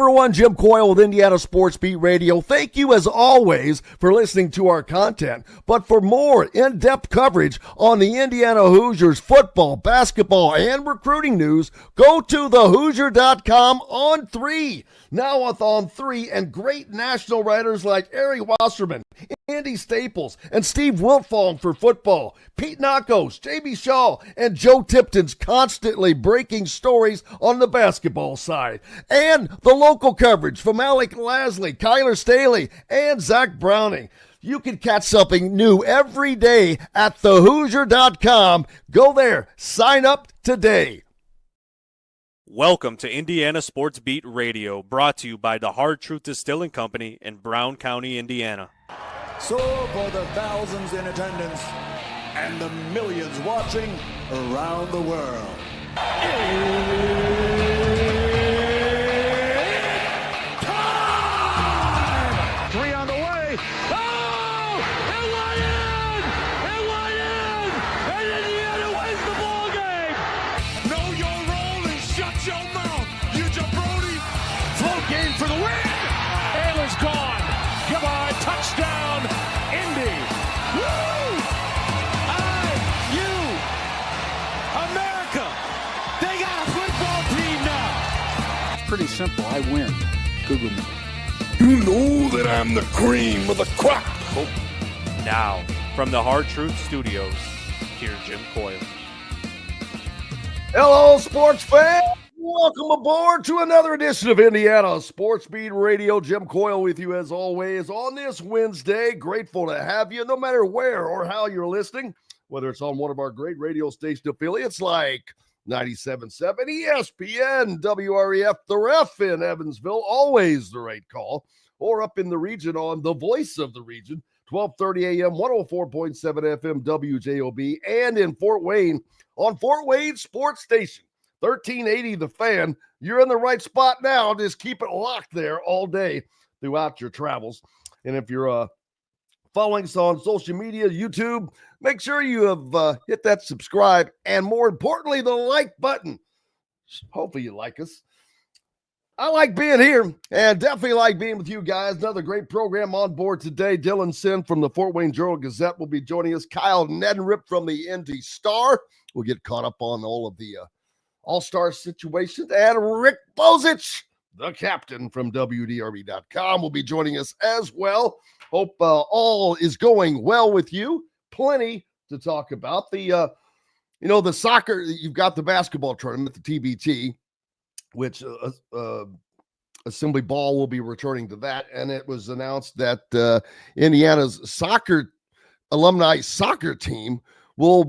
everyone, Jim Coyle with Indiana Sports Beat Radio. Thank you as always for listening to our content. But for more in-depth coverage on the Indiana Hoosiers football, basketball, and recruiting news, go to thehoosier.com on 3. Now with On 3 and great national writers like Ari Wasserman, Andy Staples, and Steve Wiltfong for football, Pete Nakos, J.B. Shaw, and Joe Tipton's constantly breaking stories on the basketball side. And the local coverage from Alec Lasley, Kyler Staley, and Zach Browning. You can catch something new every day at thehoosier.com. Go there. Sign up today. Welcome to Indiana Sports Beat Radio, brought to you by the Hard Truth Distilling Company in Brown County, Indiana. So for the thousands in attendance and the millions watching around the world. Time! 3 on the way. Oh! It went in! It went in! And Indiana wins the ball game! Know your role and shut your mouth, you jabroni! Float game for the win! Ayla's gone! Goodbye, touchdown, Indy! Woo! IU! America! They got a football team now! Pretty simple. I win. Google me. You know that I'm the cream of the crop. Oh. Now, from the Hard Truth Studios, here's Jim Coyle. Hello, sports fans. Welcome aboard to another edition of Indiana Sports Beat Radio. Jim Coyle with you as always on this Wednesday. Grateful to have you no matter where or how you're listening, whether it's on one of our great radio station affiliates like 97.7 ESPN, WREF, The Ref in Evansville, always the right call, or up in the region on the voice of the region, 1230 AM, 104.7 FM, WJOB, and in Fort Wayne on Fort Wayne Sports Station. 1380 The Fan. You're in the right spot now. Just keep it locked there all day throughout your travels. And if you're following us on social media, YouTube, make sure you have hit that subscribe and, more importantly, the like button. Hopefully you like us. I like being here and definitely like being with you guys. Another great program on board today. Dylan Sin from the Fort Wayne Journal-Gazette will be joining us. Kyle Neddenrip from the ND Star. We'll get caught up on all of the all-star situations. And Rick Bozich, the captain from WDRB.com, will be joining us as well. Hope all is going well with you. Plenty to talk about. The soccer, you've got the basketball tournament, the TBT, which Assembly Ball will be returning to that. And it was announced that Indiana's alumni soccer team will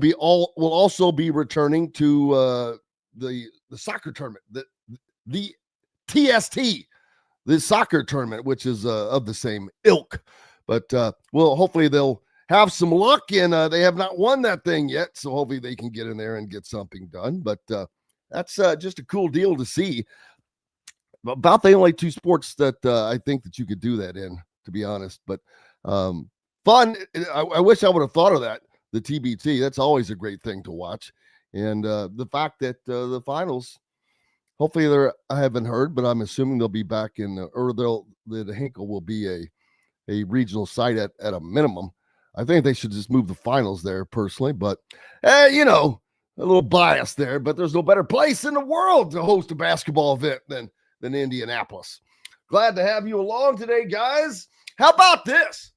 also be returning to the soccer tournament, the TST, the soccer tournament, which is of the same ilk. But hopefully they'll have some luck, and they have not won that thing yet, so hopefully they can get in there and get something done. But that's just a cool deal to see. About the only two sports that I think that you could do that in, to be honest. But fun. I wish I would have thought of that. The TBT, that's always a great thing to watch. And the fact that the finals, hopefully I haven't heard, but I'm assuming they'll be back the Hinkle will be a regional site at a minimum. I think they should just move the finals there personally, but a little bias there, but there's no better place in the world to host a basketball event than Indianapolis. Glad to have you along today, guys. How about this?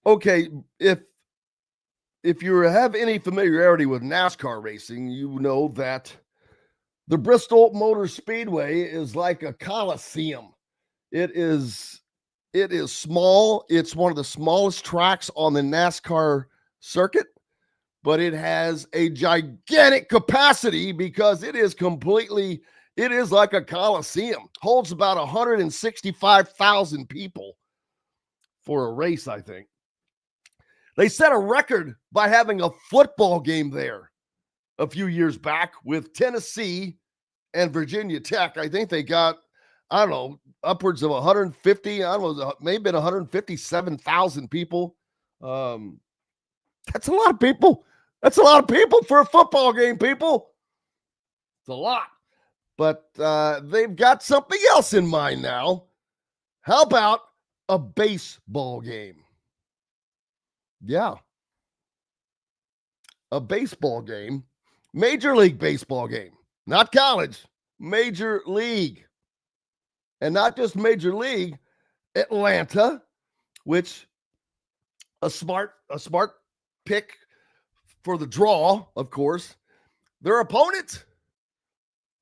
Okay, if you have any familiarity with NASCAR racing, you know that the Bristol Motor Speedway is like a coliseum. It is small. It's one of the smallest tracks on the NASCAR circuit, but it has a gigantic capacity because it is like a coliseum. Holds about 165,000 people for a race, I think. They set a record by having a football game there a few years back with Tennessee and Virginia Tech. I think they got, upwards of 150, maybe 157,000 people. That's a lot of people. That's a lot of people for a football game, people. It's a lot. but they've got something else in mind now. How about a baseball game? Yeah. A baseball game, Major League Baseball game, not college, Major League. And not just Major League, Atlanta, which a smart pick for the draw, of course. Their opponent,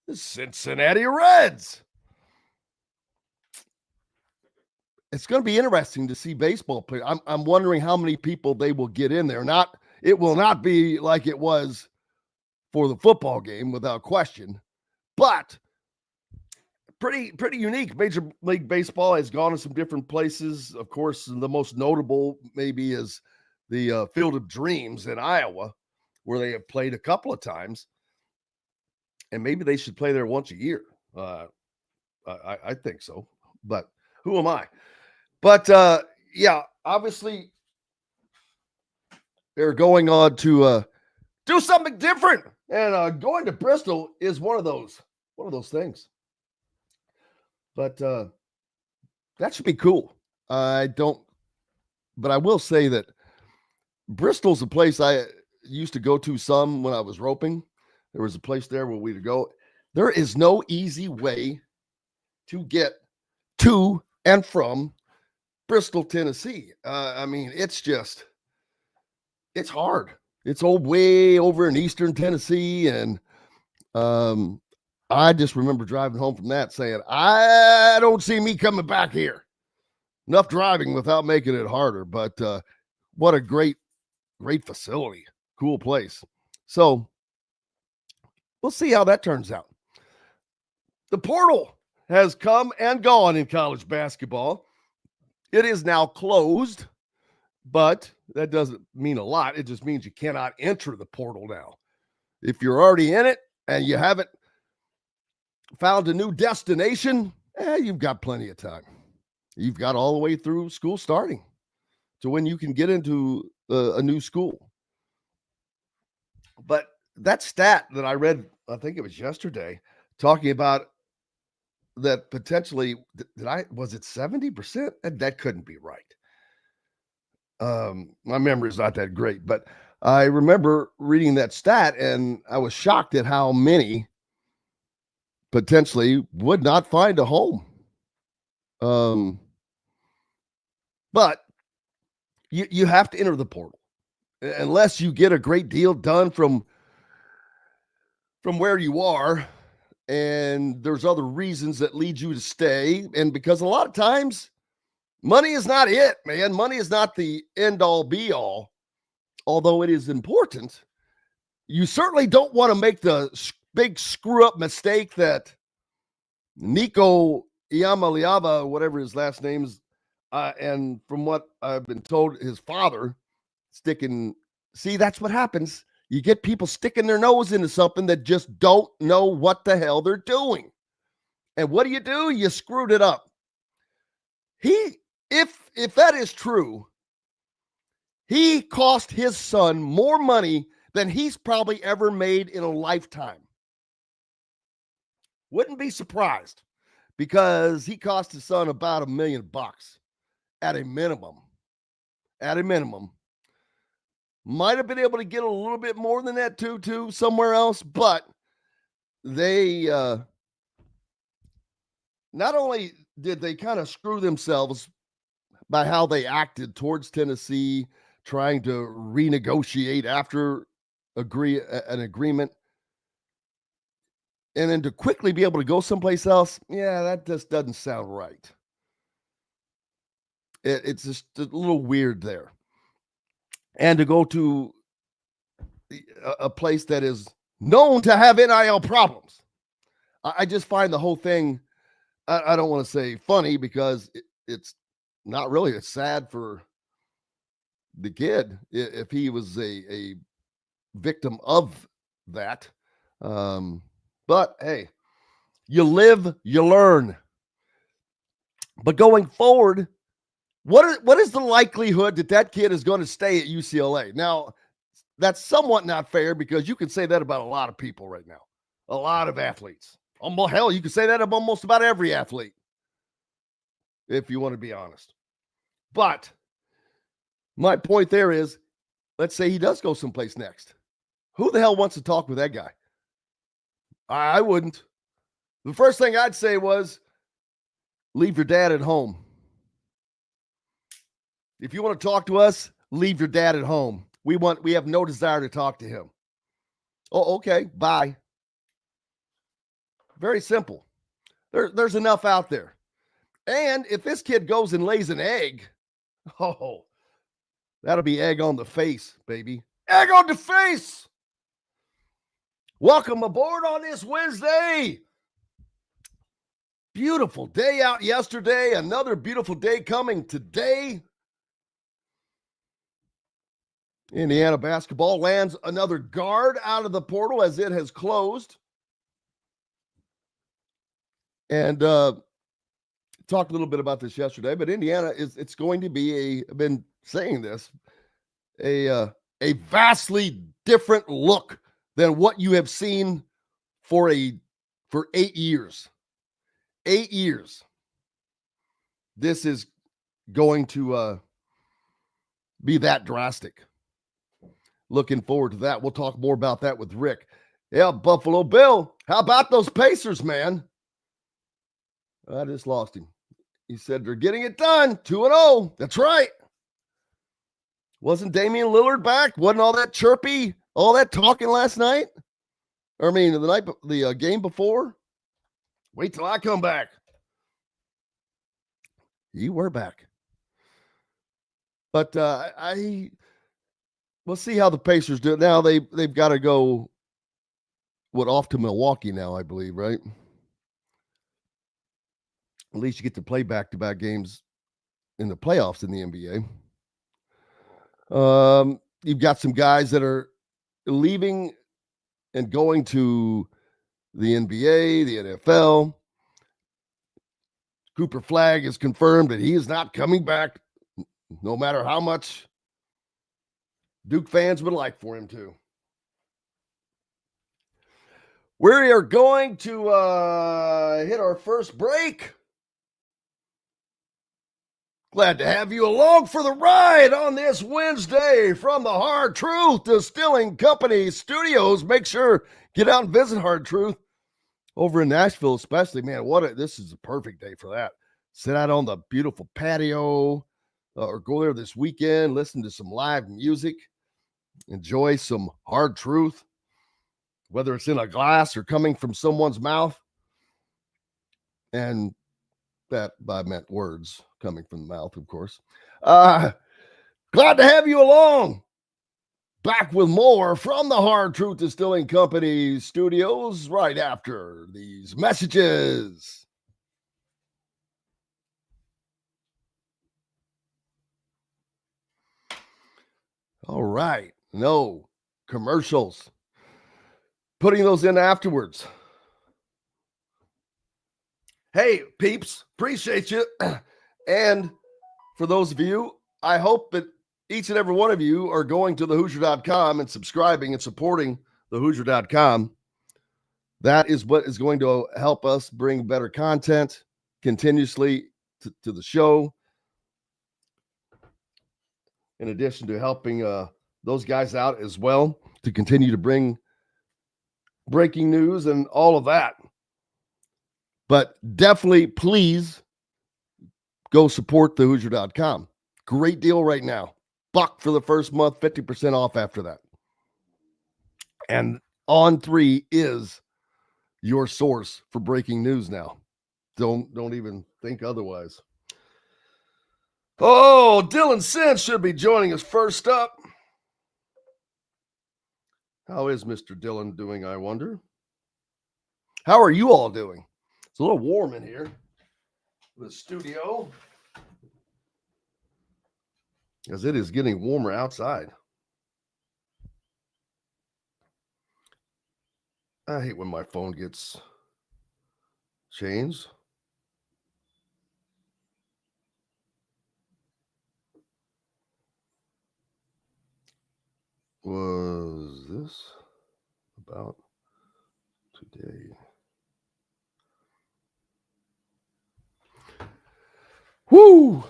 the Cincinnati Reds. It's going to be interesting to see baseball play. I'm wondering how many people they will get in there. It will not be like it was for the football game, without question, but pretty unique. Major League Baseball has gone to some different places. Of course, the most notable maybe is the Field of Dreams in Iowa, where they have played a couple of times, and maybe they should play there once a year. I think so, but who am I? But yeah, obviously they're going on to do something different, and going to Bristol is one of those things. But that should be cool. But I will say that Bristol's a place I used to go to some when I was roping. There was a place there where we'd go. There is no easy way to get to and from Bristol, Tennessee. I mean, it's hard. It's way over in eastern Tennessee. And I just remember driving home from that saying, I don't see me coming back here. Enough driving without making it harder. But what a great facility. Cool place. So we'll see how that turns out. The portal has come and gone in college basketball. It is now closed, but that doesn't mean a lot. It just means you cannot enter the portal now. If you're already in it and you haven't found a new destination, you've got plenty of time. You've got all the way through school starting to when you can get into a new school. But that stat that I read, I think it was yesterday, talking about that potentially, was it 70%? That couldn't be right. My memory is not that great, but I remember reading that stat and I was shocked at how many potentially would not find a home. But you have to enter the portal unless you get a great deal done from where you are. And there's other reasons that lead you to stay. And because a lot of times money is not it, man. Money is not the end all be all, although it is important. You certainly don't want to make the big screw up mistake that Nico Iamaleava, whatever his last name is, and from what I've been told, his father see, that's what happens. You get people sticking their nose into something that just don't know what the hell they're doing. And what do? You screwed it up. If that is true, he cost his son more money than he's probably ever made in a lifetime. Wouldn't be surprised, because he cost his son about $1 million at a minimum. At a minimum. Might have been able to get a little bit more than that too, somewhere else, but they not only did they kind of screw themselves by how they acted towards Tennessee, trying to renegotiate after an agreement, and then to quickly be able to go someplace else, that just doesn't sound right. It's just a little weird there. And to go to a place that is known to have NIL problems. I just find the whole thing, I don't want to say funny, because it's not really. It's sad for the kid if he was a victim of that. But hey, you live, you learn. But going forward, what is the likelihood that kid is going to stay at UCLA? Now, that's somewhat not fair, because you can say that about a lot of people right now, a lot of athletes. Hell, you could say that of almost about every athlete, if you want to be honest. But my point there is, let's say he does go someplace next. Who the hell wants to talk with that guy? I wouldn't. The first thing I'd say was, leave your dad at home. If you want to talk to us, leave your dad at home. We have no desire to talk to him. Oh, okay, bye. Very simple. There's enough out there. And if this kid goes and lays an egg, oh, that'll be egg on the face, baby. Egg on the face. Welcome aboard on this Wednesday. Beautiful day out yesterday. Another beautiful day coming today. Indiana basketball lands another guard out of the portal as it has closed. And talked a little bit about this yesterday, but Indiana it's going to be I've been saying this, a vastly different look than what you have seen for 8 years. 8 years. This is going to be that drastic. Looking forward to that. We'll talk more about that with Rick. Yeah, Buffalo Bill. How about those Pacers, man? I just lost him. He said they're getting it done. 2-0. That's right. Wasn't Damian Lillard back? Wasn't all that chirpy, all that talking last night? Or, I mean, the game before? Wait till I come back. You were back. But we'll see how the Pacers do it. Now they've got to go off to Milwaukee now, I believe, right? At least you get to play back-to-back games in the playoffs in the NBA. You've got some guys that are leaving and going to the NBA, the NFL. Cooper Flagg has confirmed that he is not coming back, no matter how much Duke fans would like for him to. We are going to hit our first break. Glad to have you along for the ride on this Wednesday from the Hard Truth Distilling Company studios. Make sure get out and visit Hard Truth over in Nashville, especially. Man, this is a perfect day for that. Sit out on the beautiful patio or go there this weekend, listen to some live music, enjoy some Hard Truth, whether it's in a glass or coming from someone's mouth. And that I meant words coming from the mouth, of course. Glad to have you along. Back with more from the Hard Truth Distilling Company studios right after these messages. All right. No commercials. Putting those in afterwards. Hey, peeps, appreciate you. And for those of you, I hope that each and every one of you are going to thehoosier.com and subscribing and supporting thehoosier.com. That is what is going to help us bring better content continuously to the show. In addition to helping those guys out as well to continue to bring breaking news and all of that. But definitely, please go support thehoosier.com. Great deal right now. $1 for the first month, 50% off after that. And On3 is your source for breaking news now. Don't even think otherwise. Oh, Dylan Sin should be joining us first up. How is Mr. Dylan doing, I wonder? How are you all doing? It's a little warm in here. The studio. As it is getting warmer outside. I hate when my phone gets changed. Was this about today? Whoo!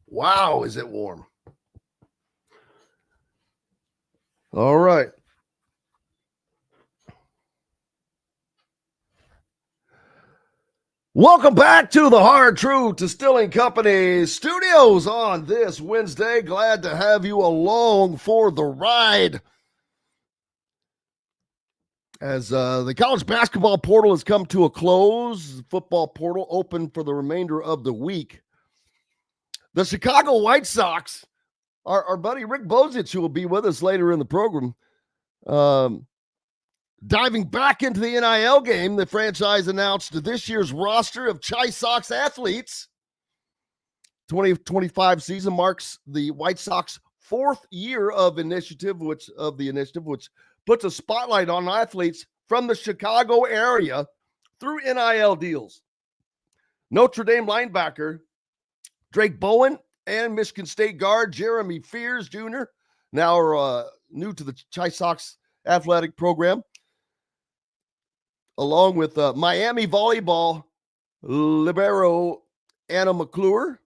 Wow, is it warm? All right. Welcome back to the Hard Truth Distilling Company studios on this Wednesday. Glad to have you along for the ride. As the college basketball portal has come to a close, the football portal open for the remainder of the week. The Chicago White Sox, our buddy Rick Bozich, who will be with us later in the program, diving back into the NIL game. The franchise announced this year's roster of Chi Sox athletes. 2025 season marks the White Sox fourth year of the initiative, which puts a spotlight on athletes from the Chicago area through NIL deals. Notre Dame linebacker Drake Bowen and Michigan State guard Jeremy Fears Jr., now are new to the Chi Sox athletic program, along with Miami volleyball libero Anna McClure,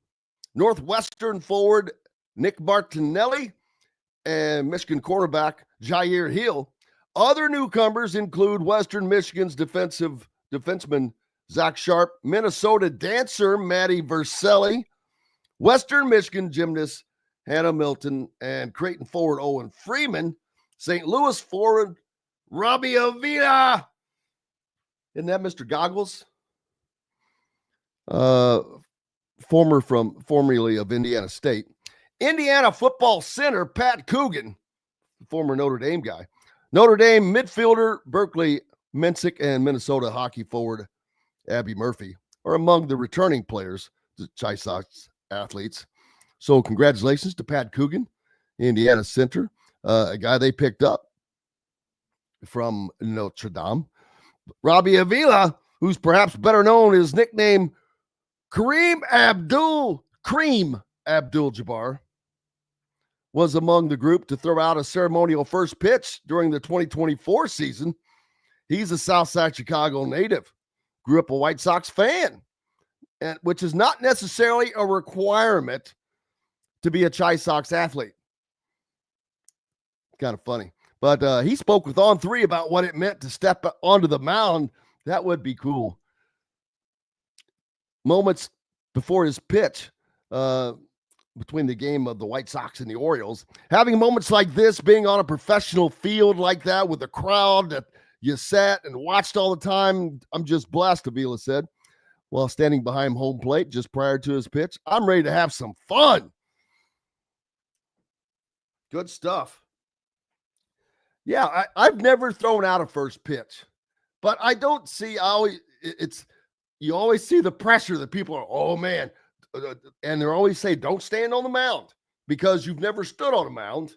Northwestern forward Nick Martinelli, and Michigan cornerback Jair Hill. Other newcomers include Western Michigan's defenseman Zach Sharp, Minnesota dancer Maddie Verselli, Western Michigan gymnast Hannah Milton, and Creighton forward Owen Freeman, St. Louis forward Robbie Avila. Isn't that Mr. Goggles? Formerly of Indiana State. Indiana football center Pat Coogan, former Notre Dame guy. Notre Dame midfielder Berkeley Mensick and Minnesota hockey forward Abby Murphy are among the returning players, the Chi Sox athletes. So congratulations to Pat Coogan, Indiana center, a guy they picked up from Notre Dame. Robbie Avila, who's perhaps better known as nickname Kareem Abdul-Jabbar, was among the group to throw out a ceremonial first pitch during the 2024 season. He's a Southside Chicago native, grew up a White Sox fan, and which is not necessarily a requirement to be a Chi Sox athlete. Kind of funny. But he spoke with On 3 about what it meant to step onto the mound. That would be cool. Moments before his pitch, between the game of the White Sox and the Orioles, having moments like this, being on a professional field like that with a crowd that you sat and watched all the time, I'm just blessed, Avila said, while standing behind home plate just prior to his pitch. I'm ready to have some fun. Good stuff. Yeah, I've never thrown out a first pitch, but I don't see you always see the pressure that people are, oh man, and they always say, don't stand on the mound because you've never stood on a mound,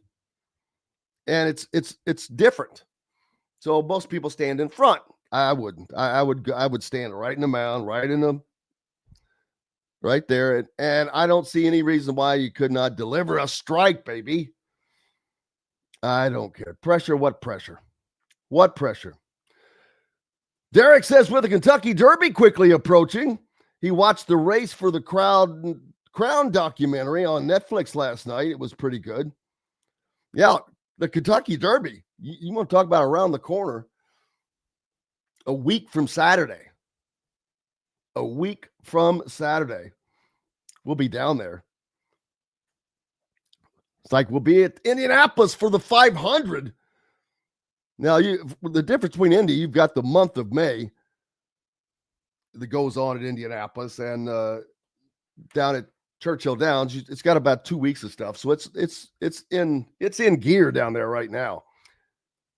and it's different. So most people stand in front. I wouldn't. I would stand right in the mound, right there, and I don't see any reason why you could not deliver a strike, baby. I don't care. Pressure, what pressure? What pressure? Derek says, with the Kentucky Derby quickly approaching, he watched the Race for the Crown documentary on Netflix last night. It was pretty good. Yeah, the Kentucky Derby. You want to talk about around the corner? A week from Saturday. We'll be down there. It's like we'll be at Indianapolis for the 500. Now, the difference between Indy, you've got the month of May that goes on at Indianapolis, and down at Churchill Downs, it's got about 2 weeks of stuff. So it's in gear down there right now.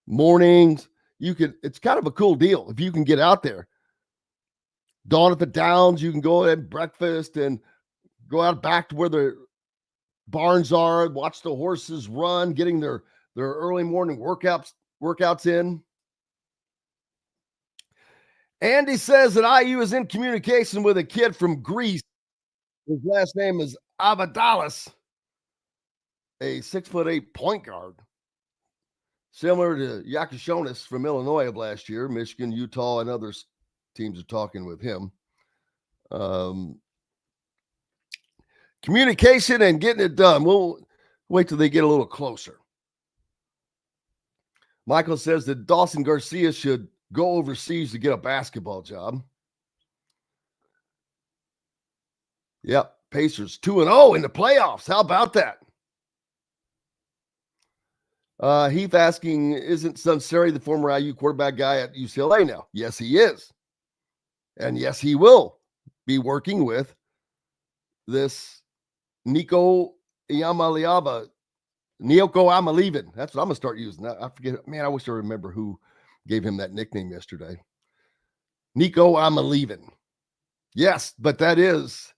Mornings, it's kind of a cool deal if you can get out there. Dawn at the Downs, you can go and breakfast and go out back to where the barns are, watch the horses run, getting their early morning workouts in. Andy says that IU is in communication with a kid from Greece. His last name is Avadalis, a 6'8" point guard, similar to Yakashonis from Illinois of last year, Michigan, Utah, and others teams are talking with him. Communication and getting it done. We'll wait till they get a little closer. Michael says that Dawson Garcia should go overseas to get a basketball job. Yep, Pacers 2-0 in the playoffs. How about that? Heath asking, isn't Sunseri the former IU quarterback guy at UCLA now? Yes, he is. And yes, he will be working with this Nico Amalieva. That's what I'm going to start using. I forget. Man, I wish I remember who gave him that nickname yesterday. Nico Amalieva. Yes, but that is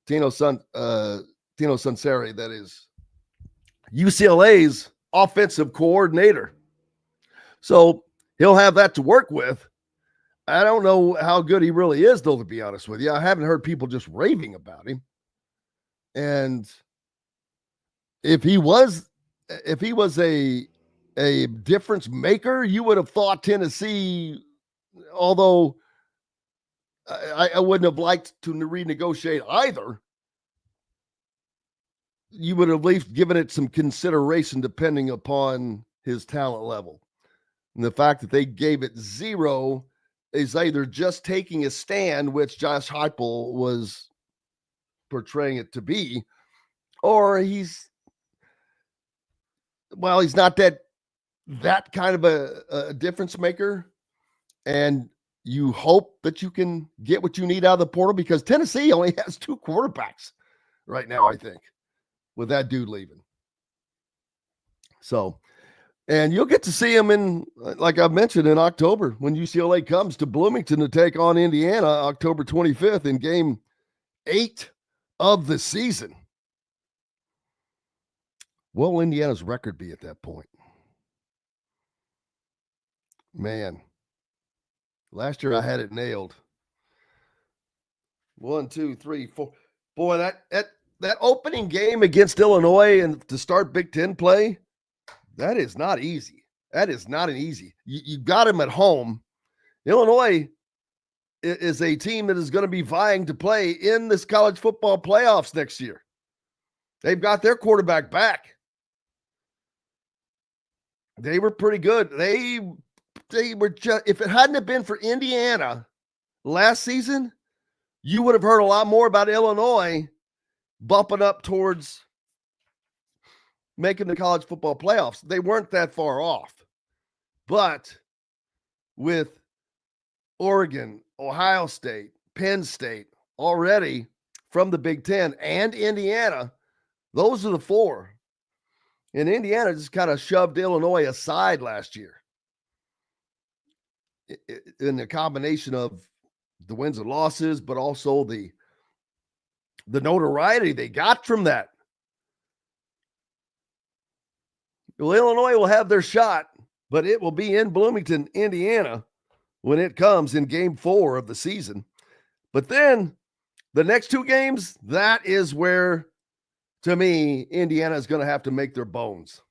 Tino Sunseri. That is UCLA's offensive coordinator. So he'll have that to work with. I don't know how good he really is, though, to be honest with you. I haven't heard people just raving about him. And if he was a difference maker, you would have thought Tennessee, although I wouldn't have liked to renegotiate either, you would have at least given it some consideration depending upon his talent level. And the fact that they gave it 0 is either just taking a stand, which Josh Heupel was portraying it to be, or he's not that kind of a difference maker. And you hope that you can get what you need out of the portal, because Tennessee only has 2 quarterbacks right now, I think, with that dude leaving. So, and you'll get to see him in, like I've mentioned, in October when UCLA comes to Bloomington to take on Indiana October 25th in game 8 of the season. What will Indiana's record be at that point? Man, last year I had it nailed. 1, 2, 3, 4. Boy, that opening game against Illinois and to start Big Ten play, that is not easy. That is not an easy. You got him at home. Illinois is a team that is going to be vying to play in this college football playoffs next year. They've got their quarterback back. They were pretty good. They were just, if it hadn't have been for Indiana last season, you would have heard a lot more about Illinois bumping up towards making the college football playoffs. They weren't that far off. But with Oregon, Ohio State, Penn State already from the Big Ten, and Indiana, those are the 4. And Indiana just kind of shoved Illinois aside last year in the combination of the wins and losses, but also the notoriety they got from that. Well, Illinois will have their shot, but it will be in Bloomington, Indiana, when it comes in game 4 of the season. But then the next 2 games, that is where, to me, Indiana is going to have to make their bones.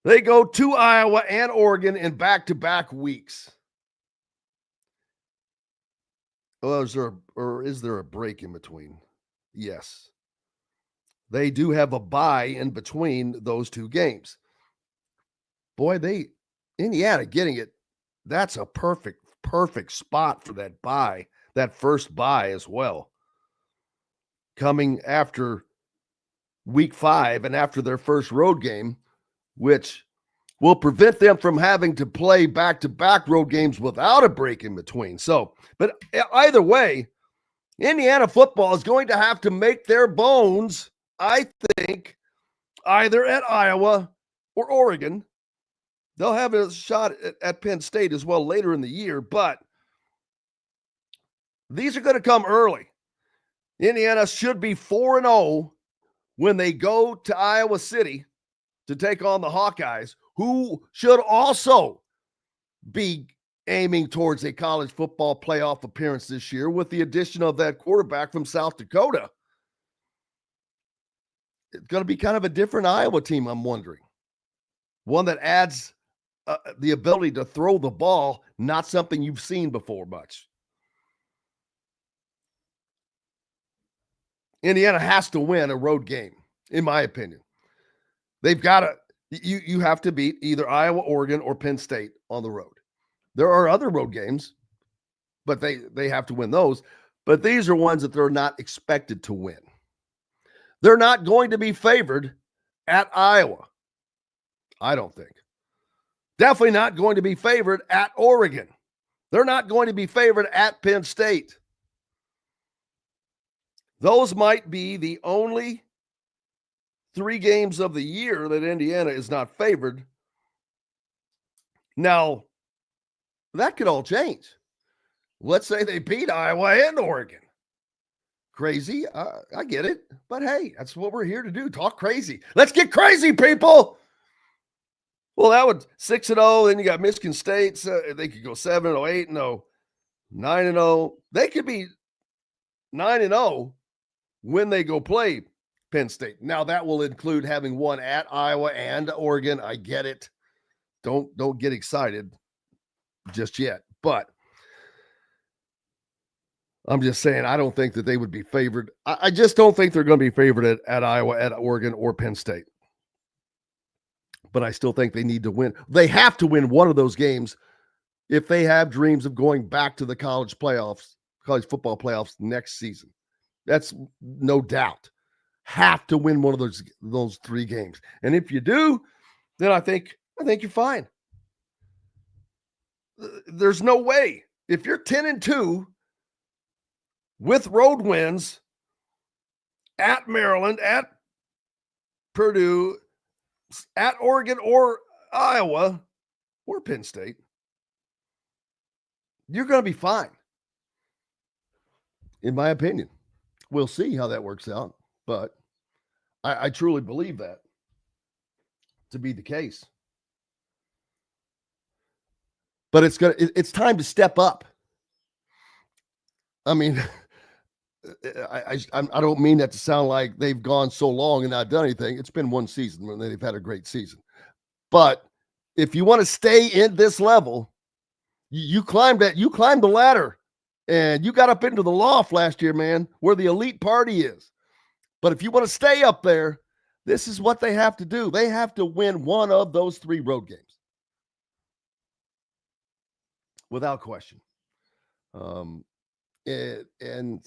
They go to Iowa and Oregon in back-to-back weeks. Well, is there a break in between? Yes. They do have a bye in between those 2 games. Boy, Indiana getting it, that's a perfect spot for that bye, that first bye as well. Coming after week 5 and after their first road game, which will prevent them from having to play back-to-back road games without a break in between. So, but either way, Indiana football is going to have to make their bones, I think, either at Iowa or Oregon. They'll have a shot at Penn State as well later in the year, but these are going to come early. Indiana should be 4-0 when they go to Iowa City to take on the Hawkeyes, who should also be aiming towards a college football playoff appearance this year with the addition of that quarterback from South Dakota. It's going to be kind of a different Iowa team, I'm wondering. One that adds the ability to throw the ball, not something you've seen before much. Indiana has to win a road game, in my opinion. They've got to, you have to beat either Iowa, Oregon, or Penn State on the road. There are other road games, but they have to win those. But these are ones that they're not expected to win. They're not going to be favored at Iowa, I don't think. Definitely not going to be favored at Oregon. They're not going to be favored at Penn State. Those might be the only 3 games of the year that Indiana is not favored. Now, that could all change. Let's say they beat Iowa and Oregon. Crazy. I get it. But hey, that's what we're here to do. Talk crazy. Let's get crazy, people. Well, that would 6-0. Then you got Michigan State. So they could go 7-0, 8-0, 9-0. They could be 9-0 when they go play Penn State. Now, that will include having won at Iowa and Oregon. I get it. Don't get excited just yet. But I'm just saying, I don't think that they would be favored. I just don't think they're going to be favored at Iowa, at Oregon, or Penn State. But I still think they need to win. They have to win one of those games if they have dreams of going back to the college football playoffs next season. That's no doubt. Have to win one of those 3 games. And if you do, then I think you're fine. There's no way. If you're 10-2 with road wins at Maryland, at Purdue, at Oregon or Iowa or Penn State, you're going to be fine, in my opinion. We'll see how that works out, but I truly believe that to be the case. But it's time to step up. I mean, I don't mean that to sound like they've gone so long and not done anything. It's been one season when they've had a great season. But if you want to stay in this level, you climbed the ladder and you got up into the loft last year, man, where the elite party is. But if you want to stay up there, this is what they have to do. They have to win one of those 3 road games. Without question. And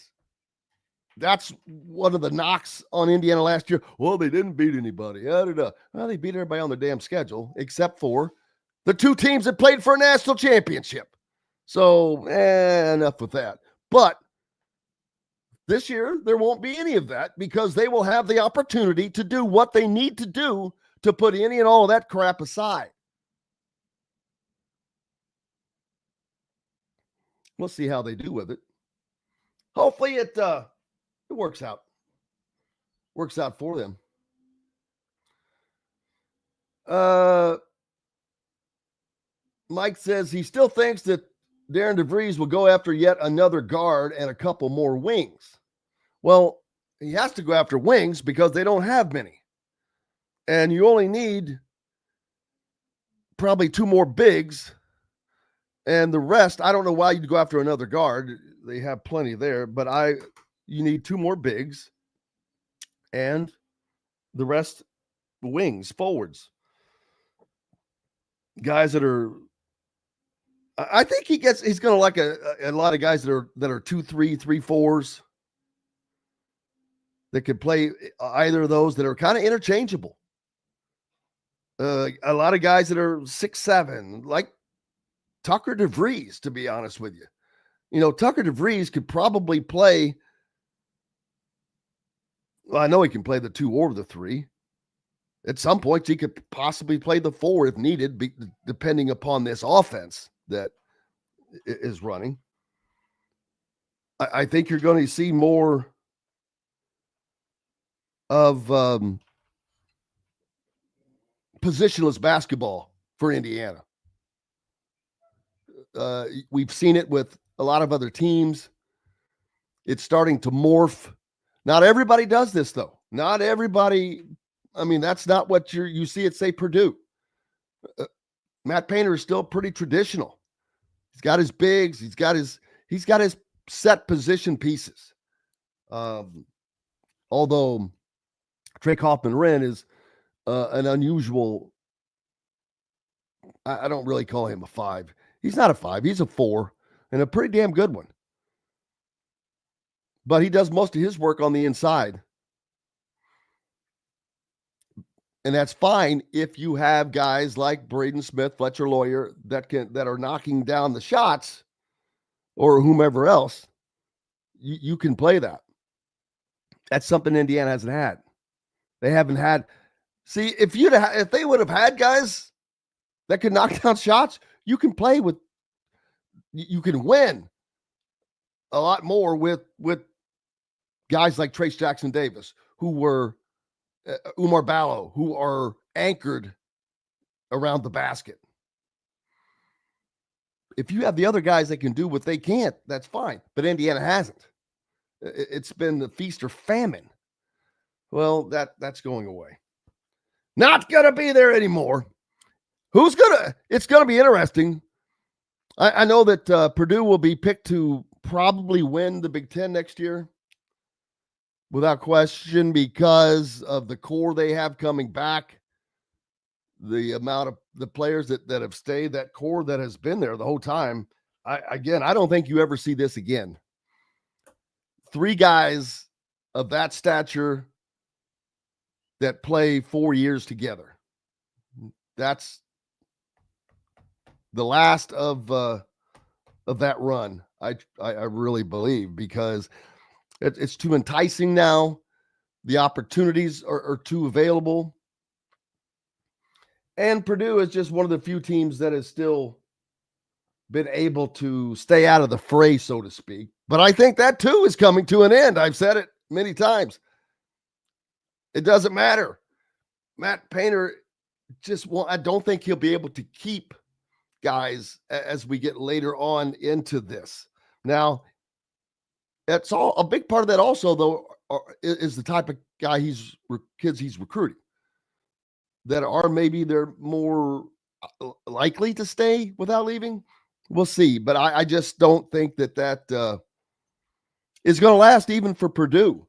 that's one of the knocks on Indiana last year. Well, they didn't beat anybody. Well, they beat everybody on their damn schedule, except for the 2 teams that played for a national championship. So, enough with that. But this year, there won't be any of that because they will have the opportunity to do what they need to do to put any and all of that crap aside. We'll see how they do with it. Hopefully it works out. Works out for them. Mike says he still thinks that Darren DeVries will go after yet another guard and a couple more wings. Well, he has to go after wings because they don't have many. And you only need probably 2 more bigs. And the rest, I don't know why you'd go after another guard. They have plenty there, but you need 2 more bigs and the rest wings, forwards. Guys that are, I think he's going to like a lot of guys that are 2-3, 3-4s that could play either of those that are kind of interchangeable. A lot of guys that are 6'7", like Tucker DeVries, to be honest with you. You know, Tucker DeVries could probably play. Well, I know he can play the 2 or the 3. At some points, he could possibly play the 4 if needed, depending upon this offense that is running. I think you're going to see more of positionless basketball for Indiana. We've seen it with a lot of other teams. It's starting to morph. Not everybody does this, though. Not everybody. I mean, that's not what you see at, say, Purdue. Matt Painter is still pretty traditional. He's got his bigs. He's got his set position pieces. Although Trey Kaufman-Renn is an unusual. I don't really call him a 5. He's not a 5. He's a 4, and a pretty damn good one. But he does most of his work on the inside. And that's fine if you have guys like Braden Smith, Fletcher Lawyer that are knocking down the shots, or whomever else. You can play that. That's something Indiana hasn't had. They haven't had. See, if they would have had guys that could knock down shots, you can play with. You can win a lot more with guys like Trace Jackson Davis, who were Umar Ballo, who are anchored around the basket. If you have the other guys that can do what they can't, that's fine. But Indiana hasn't. It's been the feast or famine. Well, that's going away. Not going to be there anymore. It's going to be interesting. I know that Purdue will be picked to probably win the Big Ten next year, without question, because of the core they have coming back, the amount of the players that have stayed, that core that has been there the whole time. I don't think you ever see this again. 3 guys of that stature that play 4 years together. That's the last of that run. I really believe, because it's too enticing now. The opportunities are too available. And Purdue is just one of the few teams that has still been able to stay out of the fray, so to speak. But I think that too is coming to an end. I've said it many times. It doesn't matter. Matt Painter I don't think he'll be able to keep guys as we get later on into this. Now, that's all a big part of that also, though, is the type of guy kids he's recruiting that are maybe they're more likely to stay without leaving. We'll see. But I just don't think that is going to last even for Purdue.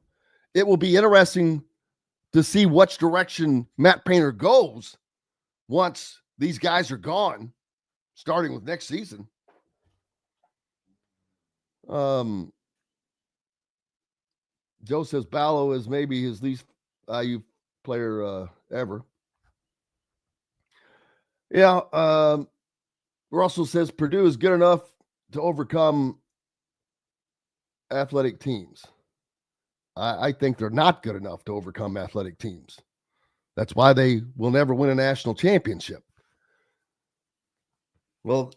It will be interesting to see which direction Matt Painter goes once these guys are gone, starting with next season. Joe says Ballo is maybe his least value player ever. Yeah. Russell says Purdue is good enough to overcome athletic teams. I think they're not good enough to overcome athletic teams. That's why they will never win a national championship. Well,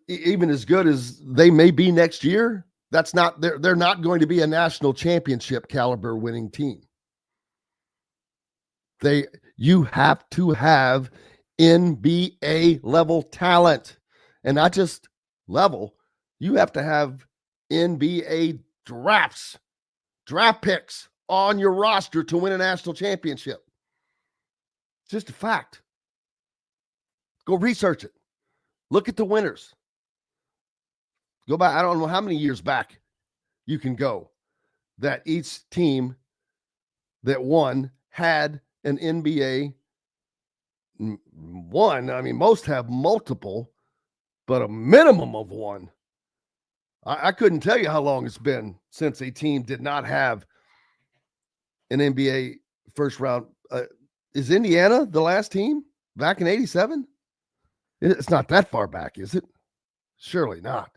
even as good as they may be next year, they're not going to be a national championship caliber winning team. You have to have NBA level talent, and not just level. You have to have NBA draft picks on your roster to win a national championship. It's just a fact. Go research it. Look at the winners. Go back. I don't know how many years back you can go that each team that won had an NBA one. I mean, most have multiple, but a minimum of one. I couldn't tell you how long it's been since a team did not have an NBA first round. Is Indiana the last team back in 87? It's not that far back, is it? Surely not.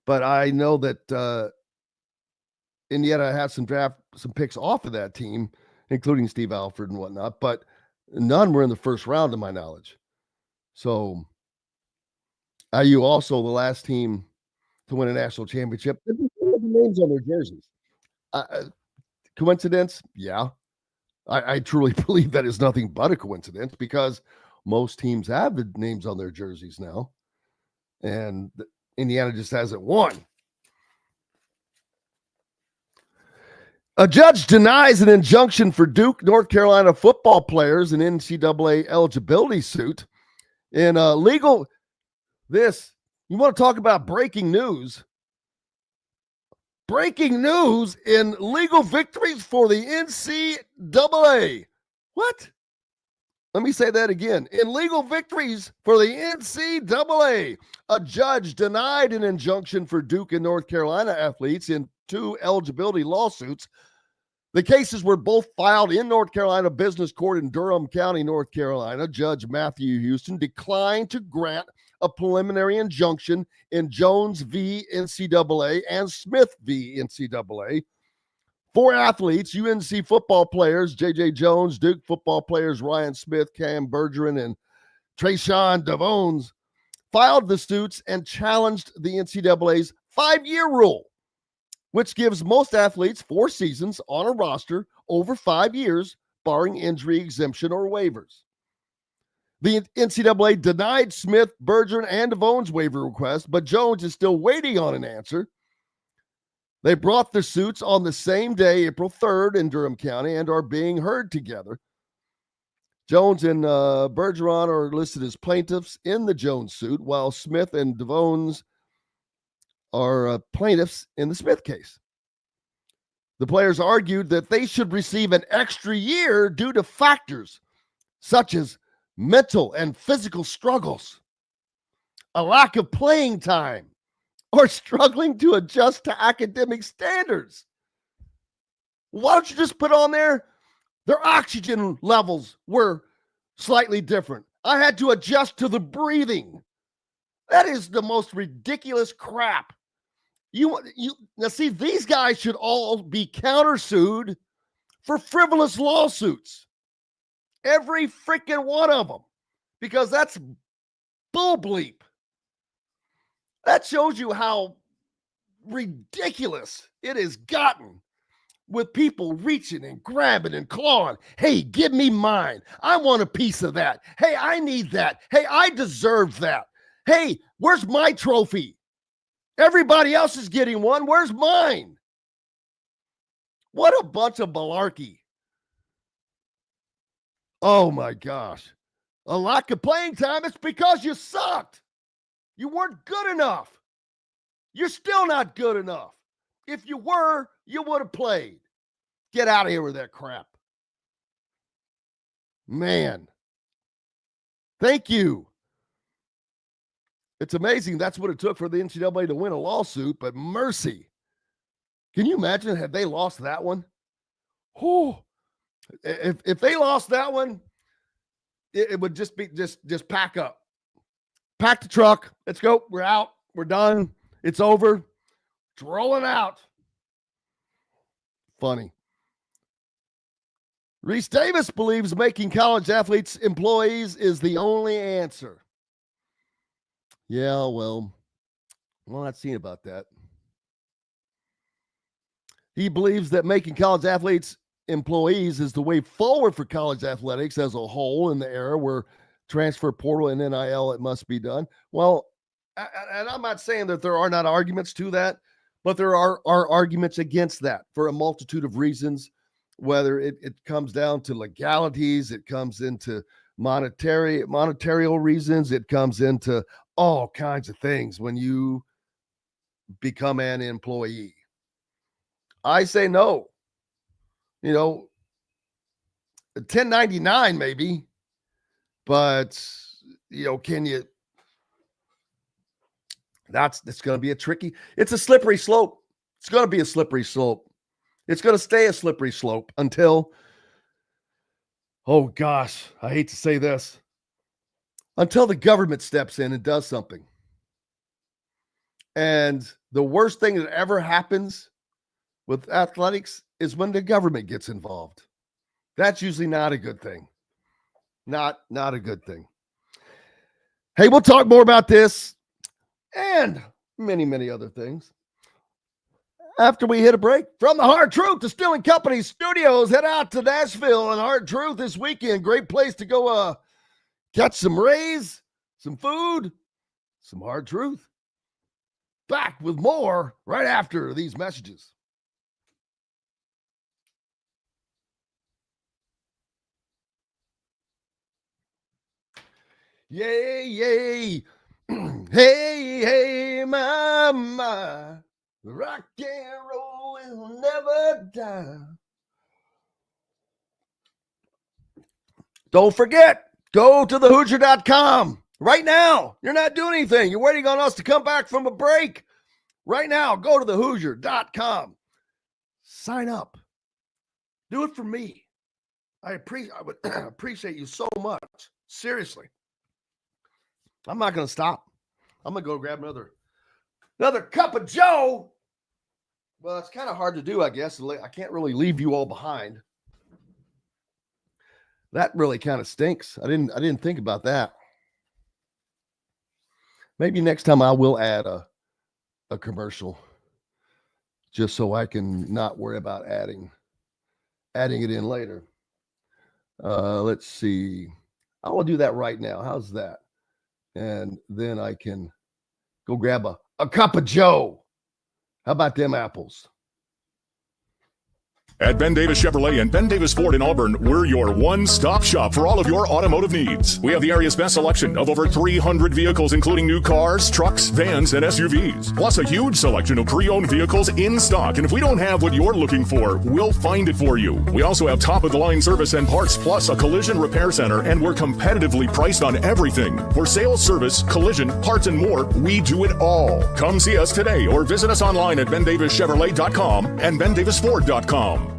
But I know that Indiana has some picks off of that team, including Steve Alford and whatnot, but none were in the first round to my knowledge. So IU also the last team to win a national championship. Names on their jerseys. Coincidence? Yeah. I truly believe that is nothing but a coincidence, because most teams have the names on their jerseys now, and Indiana just hasn't won. A judge denies an injunction for Duke, North Carolina football players in NCAA eligibility suit. In legal, you want to talk about breaking news? Breaking news in legal victories for the NCAA. What? Let me say that again. In legal victories for the NCAA, a judge denied an injunction for Duke and North Carolina athletes in 2 eligibility lawsuits. The cases were both filed in North Carolina Business Court in Durham County, North Carolina. Judge Matthew Houston declined to grant a preliminary injunction in Jones v. NCAA and Smith v. NCAA. 4 athletes, UNC football players, J.J. Jones, Duke football players, Ryan Smith, Cam Bergeron, and Trayshawn DeVones, filed the suits and challenged the NCAA's 5-year rule, which gives most athletes 4 seasons on a roster over 5 years, barring injury, exemption, or waivers. The NCAA denied Smith, Bergeron, and DeVone's waiver request, but Jones is still waiting on an answer. They brought the suits on the same day, April 3rd, in Durham County, and are being heard together. Jones and Bergeron are listed as plaintiffs in the Jones suit, while Smith and DeVone's are plaintiffs in the Smith case. The players argued that they should receive an extra year due to factors such as mental and physical struggles, a lack of playing time, or struggling to adjust to academic standards. Why don't you just put on there, their oxygen levels were slightly different. I had to adjust to the breathing. That is the most ridiculous crap. Now see, these guys should all be countersued for frivolous lawsuits. Every freaking one of them. Because that's bull bleep. That shows you how ridiculous it has gotten with people reaching and grabbing and clawing. Hey, give me mine. I want a piece of that. Hey, I need that. Hey, I deserve that. Hey, where's my trophy? Everybody else is getting one. Where's mine? What a bunch of malarkey. Oh my gosh. A lack of playing time. It's because you sucked. You weren't good enough. You're still not good enough. If you were, you would have played. Get out of here with that crap. Man. Thank you. It's amazing that's what it took for the NCAA to win a lawsuit, but mercy. Can you imagine had they lost that one? Whew. If they lost that one, it would just be just pack up. Pack the truck. Let's go. We're out. We're done. It's over. It's rolling out. Funny. Reese Davis believes making college athletes employees is the only answer. Yeah, well, I'm not seeing about that. He believes that making college athletes employees is the way forward for college athletics as a whole in the era where transfer portal and NIL, it must be done. Well, and I'm not saying that there are not arguments to that, but there are arguments against that for a multitude of reasons, whether it comes down to legalities, it comes into monetary reasons, it comes into all kinds of things when you become an employee. I say no. 1099 maybe, but can you? That's going to be it's a slippery slope. It's going to be a slippery slope. It's going to stay a slippery slope until, oh gosh, I hate to say this, until the government steps in and does something. And the worst thing that ever happens with athletics is when the government gets involved. That's usually not a good thing. Not a good thing. Hey, we'll talk more about this and many, many other things after we hit a break. From the Hard Truth Distilling Company studios, head out to Nashville and Hard Truth this weekend. Great place to go catch some rays, some food, some Hard Truth. Back with more right after these messages. Yay, yay. Hey, hey, my. Rock and roll will never die. Don't forget, go to thehoosier.com right now. You're not doing anything. You're waiting on us to come back from a break. Right now, go to thehoosier.com. Sign up. Do it for me. I would appreciate you so much. Seriously. I'm not going to stop. I'm going to go grab another cup of Joe. Well, it's kind of hard to do, I guess. I can't really leave you all behind. That really kind of stinks. I didn't think about that. Maybe next time I will add a commercial just so I can not worry about adding it in later. Let's see. I will do that right now. How's that? And then I can go grab a cup of Joe. How about them apples? At Ben Davis Chevrolet and Ben Davis Ford in Auburn, we're your one-stop shop for all of your automotive needs. We have the area's best selection of over 300 vehicles, including new cars, trucks, vans, and SUVs. Plus a huge selection of pre-owned vehicles in stock. And if we don't have what you're looking for, we'll find it for you. We also have top-of-the-line service and parts, plus a collision repair center, and we're competitively priced on everything. For sales, service, collision, parts, and more, we do it all. Come see us today or visit us online at BenDavisChevrolet.com and BenDavisFord.com.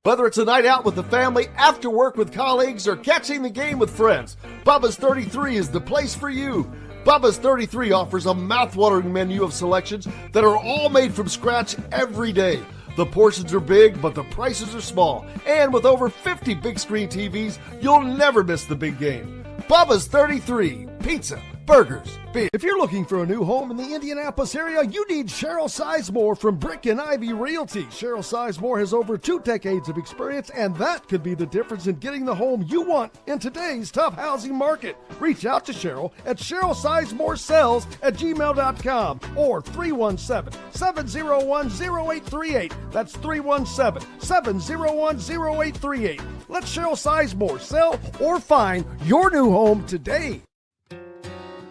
Whether it's a night out with the family, after work with colleagues, or catching the game with friends, Bubba's 33 is the place for you. Bubba's 33 offers a mouthwatering menu of selections that are all made from scratch every day. The portions are big, but the prices are small. And with over 50 big screen TVs, you'll never miss the big game. Bubba's 33, pizza, burgers, beer. If you're looking for a new home in the Indianapolis area, you need Cheryl Sizemore from Brick and Ivy Realty. Cheryl Sizemore has over 2 decades of experience, and that could be the difference in getting the home you want in today's tough housing market. Reach out to Cheryl at CherylSizemoreSells@gmail.com or 317-701-0838. That's 317-701-0838. Let Cheryl Sizemore sell or find your new home today.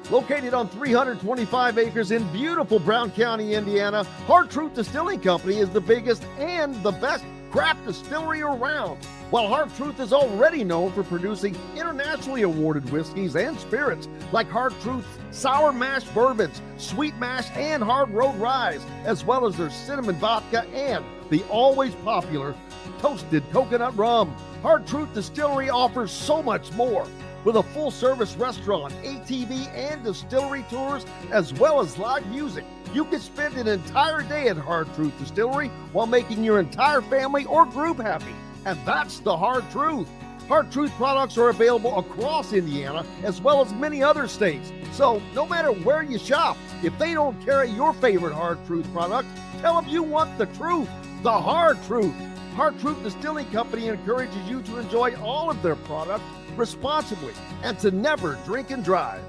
Located on 325 acres in beautiful Brown County, Indiana, Hard Truth Distilling Company is the biggest and the best craft distillery around. While Hard Truth is already known for producing internationally awarded whiskeys and spirits like Hard Truth's sour mash bourbons, sweet mash, and hard road ryes, as well as their cinnamon vodka and the always popular toasted coconut rum, Hard Truth Distillery offers so much more. With a full-service restaurant, ATV, and distillery tours, as well as live music, you can spend an entire day at Hard Truth Distillery while making your entire family or group happy. And that's the Hard Truth. Hard Truth products are available across Indiana, as well as many other states. So no matter where you shop, if they don't carry your favorite Hard Truth product, tell them you want the truth, the Hard Truth. Hard Truth Distilling Company encourages you to enjoy all of their products responsibly and to never drink and drive.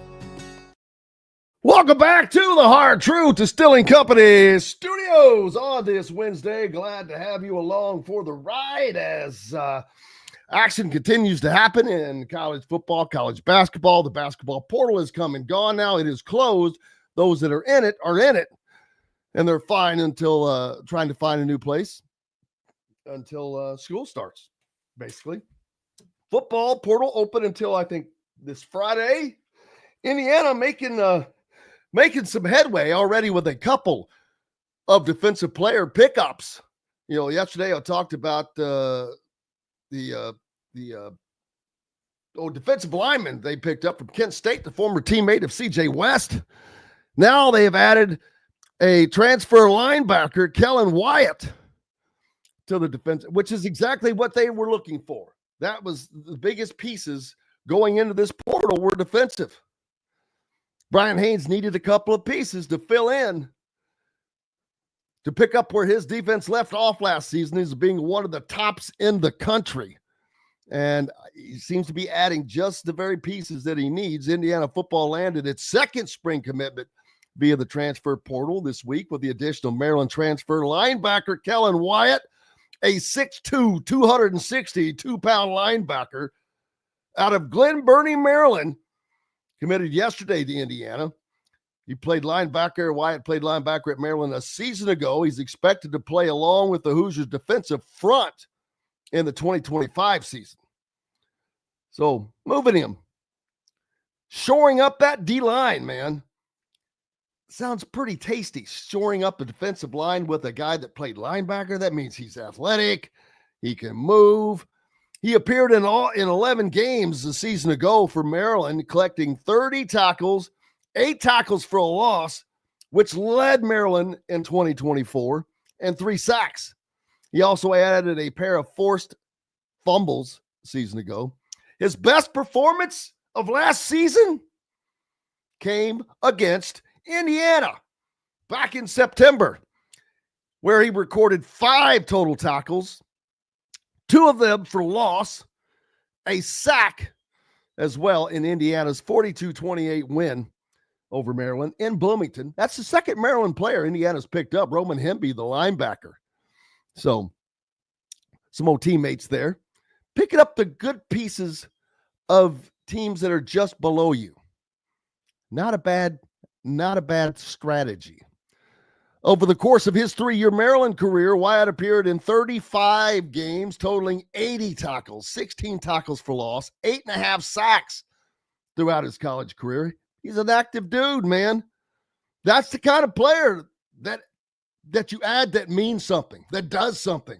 Welcome back to the Hard Truth Distilling Company studios on this Wednesday. Glad to have you along for the ride as action continues to happen in college football, college basketball. The basketball portal is come and gone now. It is closed. Those that are in it, and they're fine until trying to find a new place until school starts, basically. Football portal open until I think this Friday. Indiana making some headway already with a couple of defensive player pickups. You know, yesterday I talked about the defensive lineman they picked up from Kent State, the former teammate of CJ West. Now they have added a transfer linebacker, Kellen Wyatt, to the defense, which is exactly what they were looking for. That was the biggest pieces going into this portal were defensive. Brian Haynes needed a couple of pieces to fill in, to pick up where his defense left off last season as being one of the tops in the country. And he seems to be adding just the very pieces that he needs. Indiana football landed its second spring commitment via the transfer portal this week with the additional Maryland transfer linebacker Kellen Wyatt, a 6'2", 262-pound linebacker out of Glen Burnie, Maryland. committed yesterday to Indiana. He played linebacker. Wyatt played linebacker at Maryland a season ago. He's expected to play along with the Hoosiers defensive front in the 2025 season. So moving him, shoring up that D-line, man. Sounds pretty tasty. Shoring up the defensive line with a guy that played linebacker. That means he's athletic. He can move. He appeared in 11 games a season ago for Maryland, collecting 30 tackles, 8 tackles for a loss, which led Maryland in 2024, and 3 sacks. He also added a pair of forced fumbles a season ago. His best performance of last season came against Indiana back in September, where he recorded 5 total tackles, 2 of them for loss, a sack as well in Indiana's 42-28 win over Maryland in Bloomington. That's the second Maryland player Indiana's picked up, Roman Hemby, the linebacker. So some old teammates there. Picking up the good pieces of teams that are just below you. Not a bad strategy. Over the course of his 3-year Maryland career, Wyatt appeared in 35 games, totaling 80 tackles, 16 tackles for loss, 8.5 sacks throughout his college career. He's an active dude, man. That's the kind of player that you add that means something, that does something.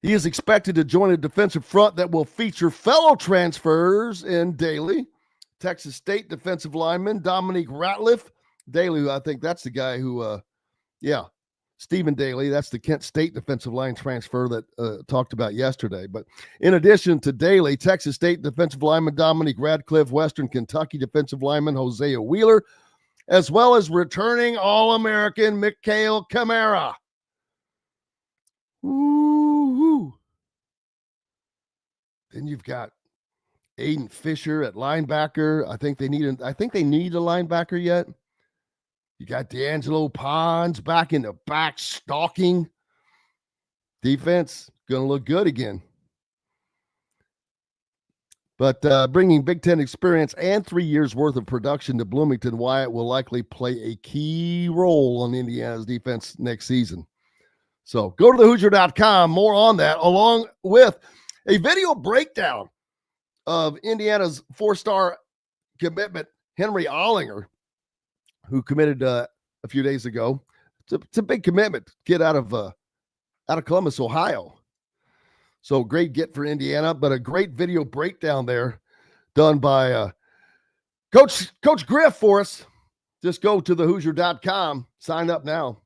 He is expected to join a defensive front that will feature fellow transfers in Daly, Texas State defensive lineman Dominique Ratliff. Daly, I think that's the guy who, Stephen Daly. That's the Kent State defensive line transfer that talked about yesterday. But in addition to Daly, Texas State defensive lineman Dominique Radcliffe, Western Kentucky defensive lineman Hosea Wheeler, as well as returning All-American Mikhail Kamara. Ooh. Then you've got Aiden Fisher at linebacker. I think they need a linebacker yet. You got D'Angelo Pons back in the back stalking. Defense going to look good again. But bringing Big Ten experience and 3 years worth of production to Bloomington, Wyatt will likely play a key role on Indiana's defense next season. So go to thehoosier.com, more on that, along with a video breakdown of Indiana's 4-star commitment, Henry Ollinger, who committed a few days ago. It's a big commitment. Kid out of Columbus, Ohio. So great get for Indiana, but a great video breakdown there done by Coach Griff for us. Just go to thehoosier.com, sign up now.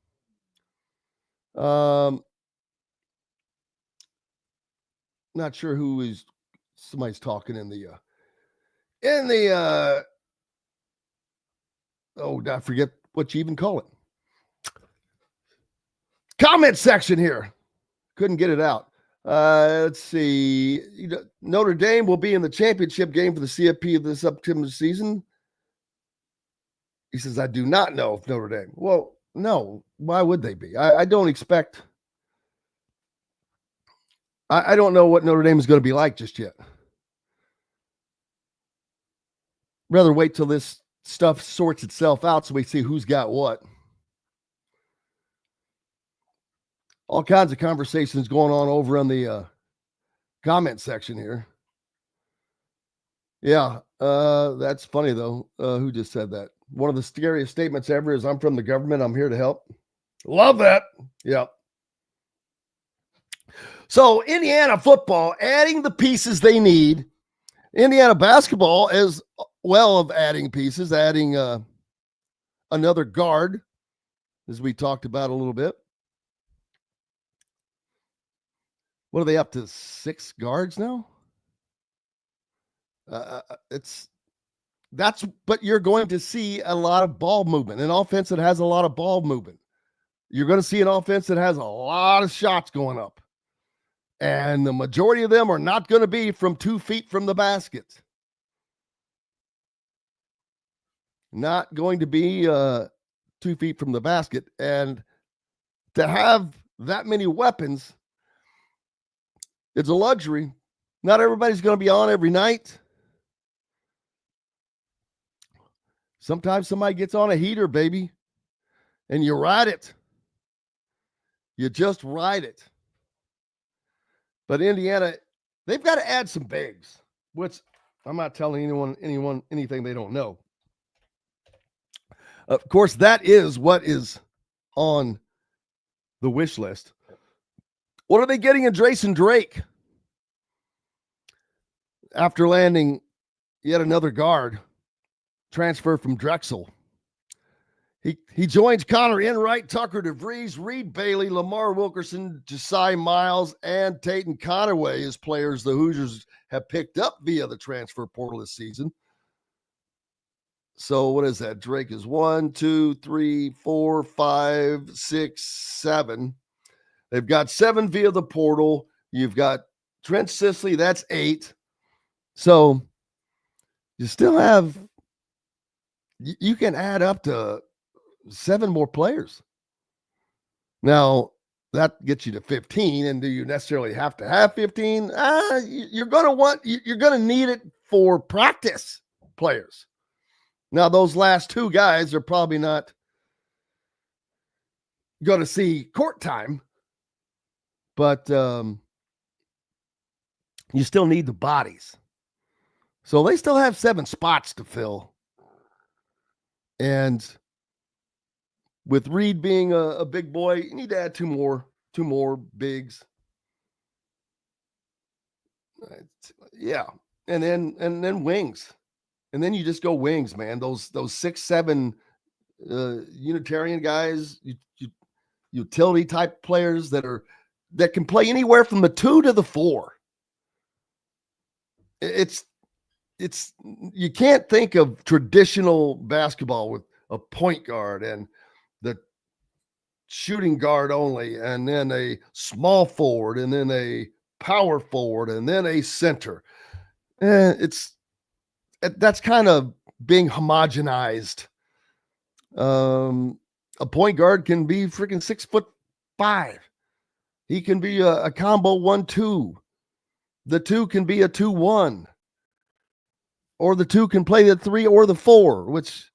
Not sure who is somebody's talking in the I forget what you even call it. Comment section here. Couldn't get it out. Let's see. Notre Dame will be in the championship game for the CFP of this upcoming season. He says, I do not know if Notre Dame. Well, no. Why would they be? I don't expect. I don't know what Notre Dame is going to be like just yet. Rather wait till this stuff sorts itself out so we see who's got what. All kinds of conversations going on over on the comment section here. Yeah, that's funny, though. Who just said that? One of the scariest statements ever is, I'm from the government. I'm here to help. Love that. Yeah. So Indiana football, adding the pieces they need. Indiana basketball as well of adding pieces, adding another guard, as we talked about a little bit. What are they up to? 6 guards now? But you're going to see a lot of ball movement, an offense that has a lot of ball movement. You're going to see an offense that has a lot of shots going up. And the majority of them are not going to be from 2 feet from the basket. Not going to be 2 feet from the basket. And to have that many weapons, it's a luxury. Not everybody's going to be on every night. Sometimes somebody gets on a heater, baby, and you ride it. You just ride it. But Indiana, they've got to add some bigs, which I'm not telling anyone anything they don't know. Of course, that is what is on the wish list. What are they getting in Drayson Drake? After landing yet another guard transfer from Drexel. He joins Connor Enright, Tucker DeVries, Reed Bailey, Lamar Wilkerson, Josiah Miles, and Tayton Conaway as players the Hoosiers have picked up via the transfer portal this season. So what is that? Drake is 1, 2, 3, 4, 5, 6, 7. They've got 7 via the portal. You've got Trent Sisley, that's 8. So you still have, you can add up to 7 more players. Now, that gets you to 15, and do you necessarily have to have 15? You're going to need it for practice players. Now, those last 2 guys are probably not going to see court time, but you still need the bodies. So they still have 7 spots to fill. And with Reed being a big boy, you need to add 2 more bigs. Yeah. And then wings. And then you just go wings, man. Those 6'7" Unitarian guys, utility type players that can play anywhere from the 2 to the 4. It's you can't think of traditional basketball with a point guard and the shooting guard only, and then a small forward, and then a power forward, and then a center. That's kind of being homogenized. A point guard can be freaking 6'5". He can be a combo 1-2. The 2 can be a 2-1. Or the 2 can play the 3 or the 4, which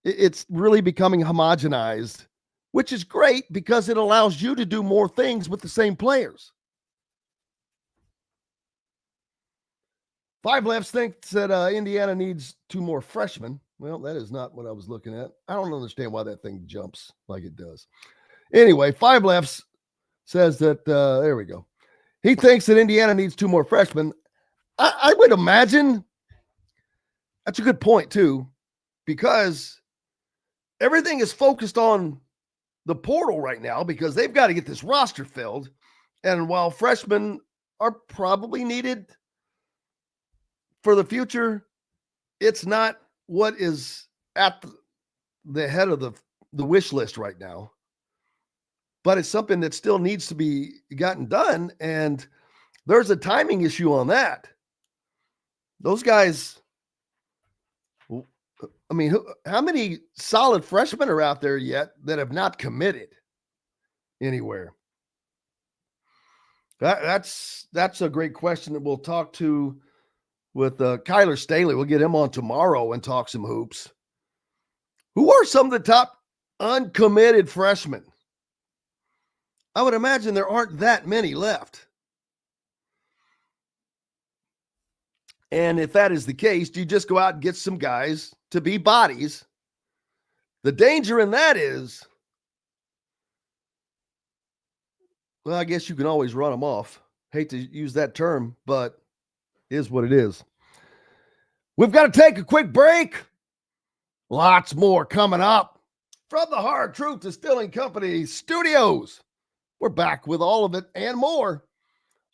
it's really becoming homogenized, which is great because it allows you to do more things with the same players. 5 Lefts thinks that Indiana needs 2 more freshmen. Well, that is not what I was looking at. I don't understand why that thing jumps like it does. Anyway, 5 Lefts says that, there we go. He thinks that Indiana needs 2 more freshmen. I would imagine that's a good point, too, because everything is focused on the portal right now because they've got to get this roster filled. And while freshmen are probably needed for the future, it's not what is at the head of the wish list right now. But it's something that still needs to be gotten done. And there's a timing issue on that. Those guys, I mean, how many solid freshmen are out there yet that have not committed anywhere? That's a great question that we'll talk to with Kyler Staley. We'll get him on tomorrow and talk some hoops. Who are some of the top uncommitted freshmen? I would imagine there aren't that many left. And if that is the case, do you just go out and get some guys to be bodies? The danger in that is, well, I guess you can always run them off. Hate to use that term, but it is what it is. We've got to take a quick break. Lots more coming up from the Hard Truth Distilling Company studios. We're back with all of it and more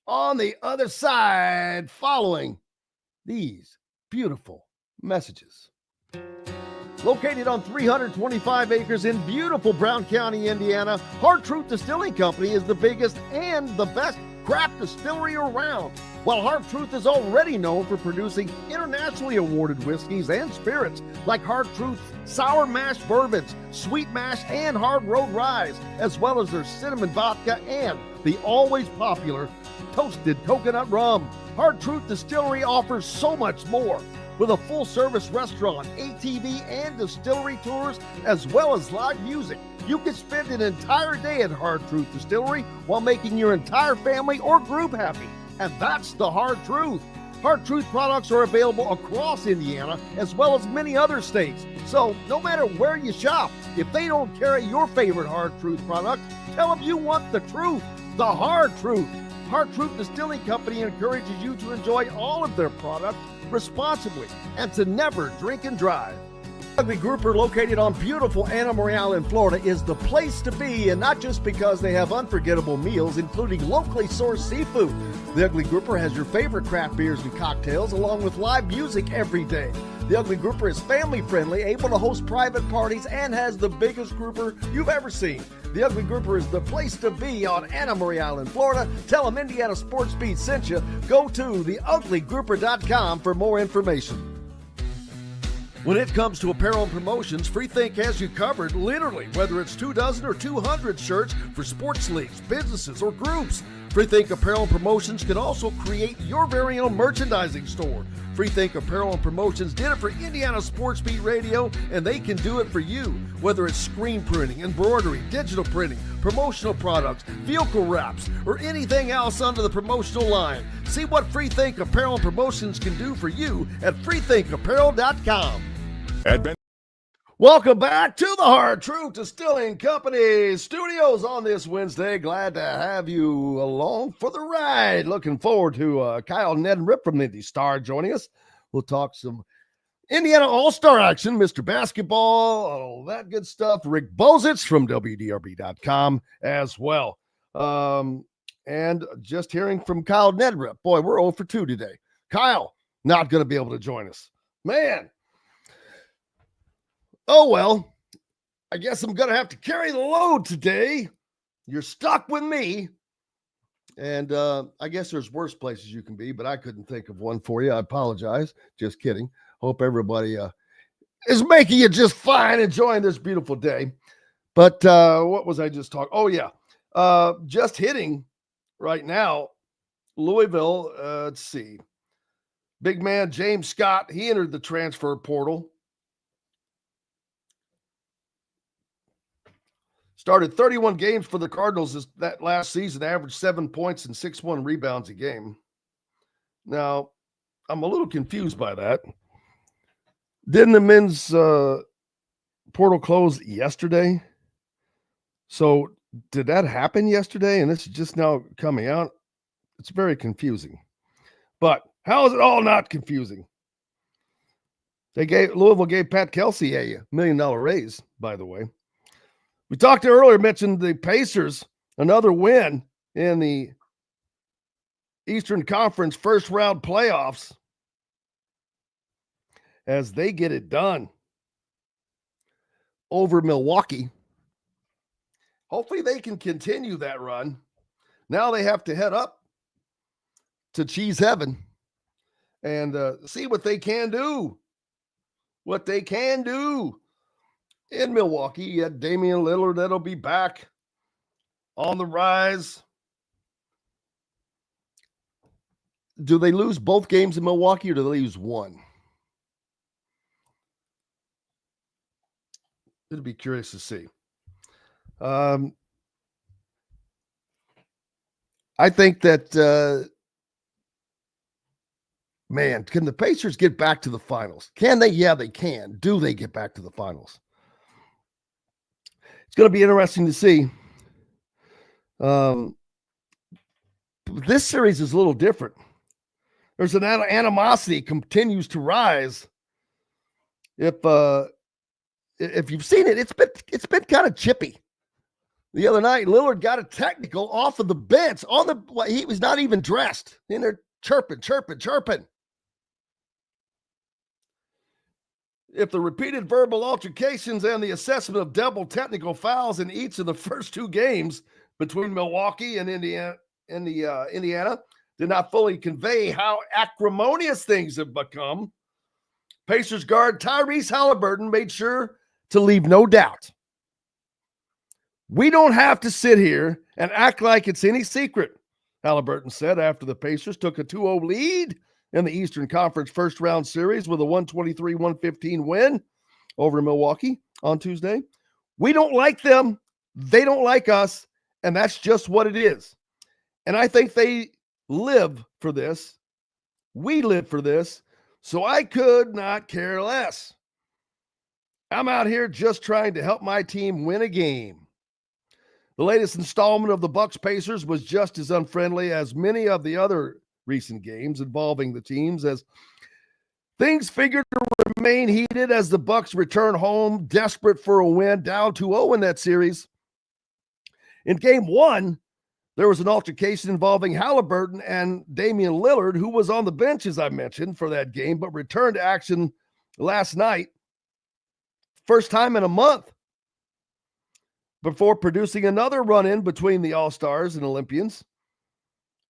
on the other side following these beautiful messages. Located on 325 acres in beautiful Brown County, Indiana, Hard Truth Distilling Company is the biggest and the best craft distillery around. While Hard Truth is already known for producing internationally awarded whiskeys and spirits like Hard Truth's sour mash bourbons, sweet mash, and hard road ryes, as well as their cinnamon vodka and the always popular toasted coconut rum. Hard Truth Distillery offers so much more. With a full-service restaurant, ATV, and distillery tours, as well as live music, you can spend an entire day at Hard Truth Distillery while making your entire family or group happy. And that's the Hard Truth. Hard Truth products are available across Indiana, as well as many other states. So no matter where you shop, if they don't carry your favorite Hard Truth product, tell them you want the truth, the Hard Truth. Hard Truth Distilling Company encourages you to enjoy all of their products responsibly and to never drink and drive. Ugly Grouper, located on beautiful Anna Marie Island, Florida, is the place to be, and not just because they have unforgettable meals, including locally sourced seafood. The Ugly Grouper has your favorite craft beers and cocktails, along with live music every day. The Ugly Grouper is family-friendly, able to host private parties, and has the biggest grouper you've ever seen. The Ugly Grouper is the place to be on Anna Marie Island, Florida. Tell them Indiana Sports Beat sent you. Go to theuglygrouper.com for more information. When it comes to apparel and promotions, Freethink has you covered, literally, whether it's 24 or 200 shirts for sports leagues, businesses, or groups. Freethink Apparel and Promotions can also create your very own merchandising store. Freethink Apparel and Promotions did it for Indiana Sports Beat Radio, and they can do it for you. Whether it's screen printing, embroidery, digital printing, promotional products, vehicle wraps, or anything else under the promotional line. See what Freethink Apparel and Promotions can do for you at freethinkapparel.com. Welcome back to the Hard Truth Distilling Company studios on this Wednesday. Glad to have you along for the ride. Looking forward to Kyle Neddenrip from Indy Star joining us. We'll talk some Indiana All-Star action, Mr. Basketball, all that good stuff. Rick Bozich from WDRB.com as well. And just hearing from Kyle Neddenrip. Boy, we're 0 for 2 today. Kyle, not going to be able to join us. Man. Oh, well, I guess I'm going to have to carry the load today. You're stuck with me. And I guess there's worse places you can be, but I couldn't think of one for you. I apologize. Just kidding. Hope everybody is making it just fine, enjoying this beautiful day. But what was I just talking? Oh, yeah. Just hitting right now, Louisville, let's see. Big man James Scott, he entered the transfer portal. Started 31 games for the Cardinals that last season, averaged 7 points and 6.1 rebounds a game. Now, I'm a little confused by that. Didn't the men's portal close yesterday? So did that happen yesterday? And this is just now coming out? It's very confusing. But how is it all not confusing? Louisville gave Pat Kelsey a $1 million raise, by the way. We talked earlier, mentioned the Pacers, another win in the Eastern Conference first round playoffs as they get it done over Milwaukee. Hopefully they can continue that run. Now they have to head up to Cheese Heaven and see what they can do. What they can do. In Milwaukee, you had Damian Lillard that'll be back on the rise. Do they lose both games in Milwaukee or do they lose one? It'd be curious to see. I think that, man, can the Pacers get back to the finals? Can they? Yeah, they can. Do they get back to the finals? It's going to be interesting to see. This series is a little different. There's an animosity continues to rise. If you've seen it, it's been kind of chippy. The other night, Lillard got a technical off of the bench he was not even dressed. In there chirping. If the repeated verbal altercations and the assessment of double technical fouls in each of the first 2 games between Milwaukee and Indiana did not fully convey how acrimonious things have become, Pacers guard Tyrese Halliburton made sure to leave no doubt. We don't have to sit here and act like it's any secret Halliburton said after the Pacers took a 2-0 lead in the Eastern Conference first-round series with a 123-115 win over Milwaukee on Tuesday. We don't like them. They don't like us, and that's just what it is. And I think they live for this. We live for this, so I could not care less. I'm out here just trying to help my team win a game. The latest installment of the Bucks Pacers was just as unfriendly as many of the other recent games involving the teams, as things figured to remain heated as the Bucks return home, desperate for a win, down 2-0 in that series. In game one, there was an altercation involving Halliburton and Damian Lillard, who was on the bench, as I mentioned, for that game, but returned to action last night. First time in a month, before producing another run-in between the All-Stars and Olympians.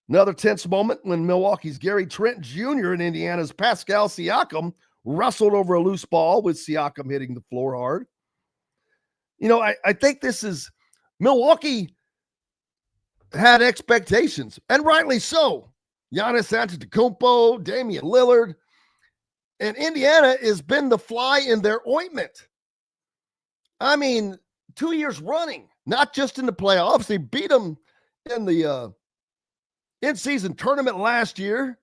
Another tense moment when Milwaukee's Gary Trent Jr. and Indiana's Pascal Siakam wrestled over a loose ball, with Siakam hitting the floor hard. You know, I think this is Milwaukee had expectations, and rightly so. Giannis Antetokounmpo, Damian Lillard, and Indiana has been the fly in their ointment. I mean, 2 years running, not just in the playoffs. They beat them in the in-season tournament last year.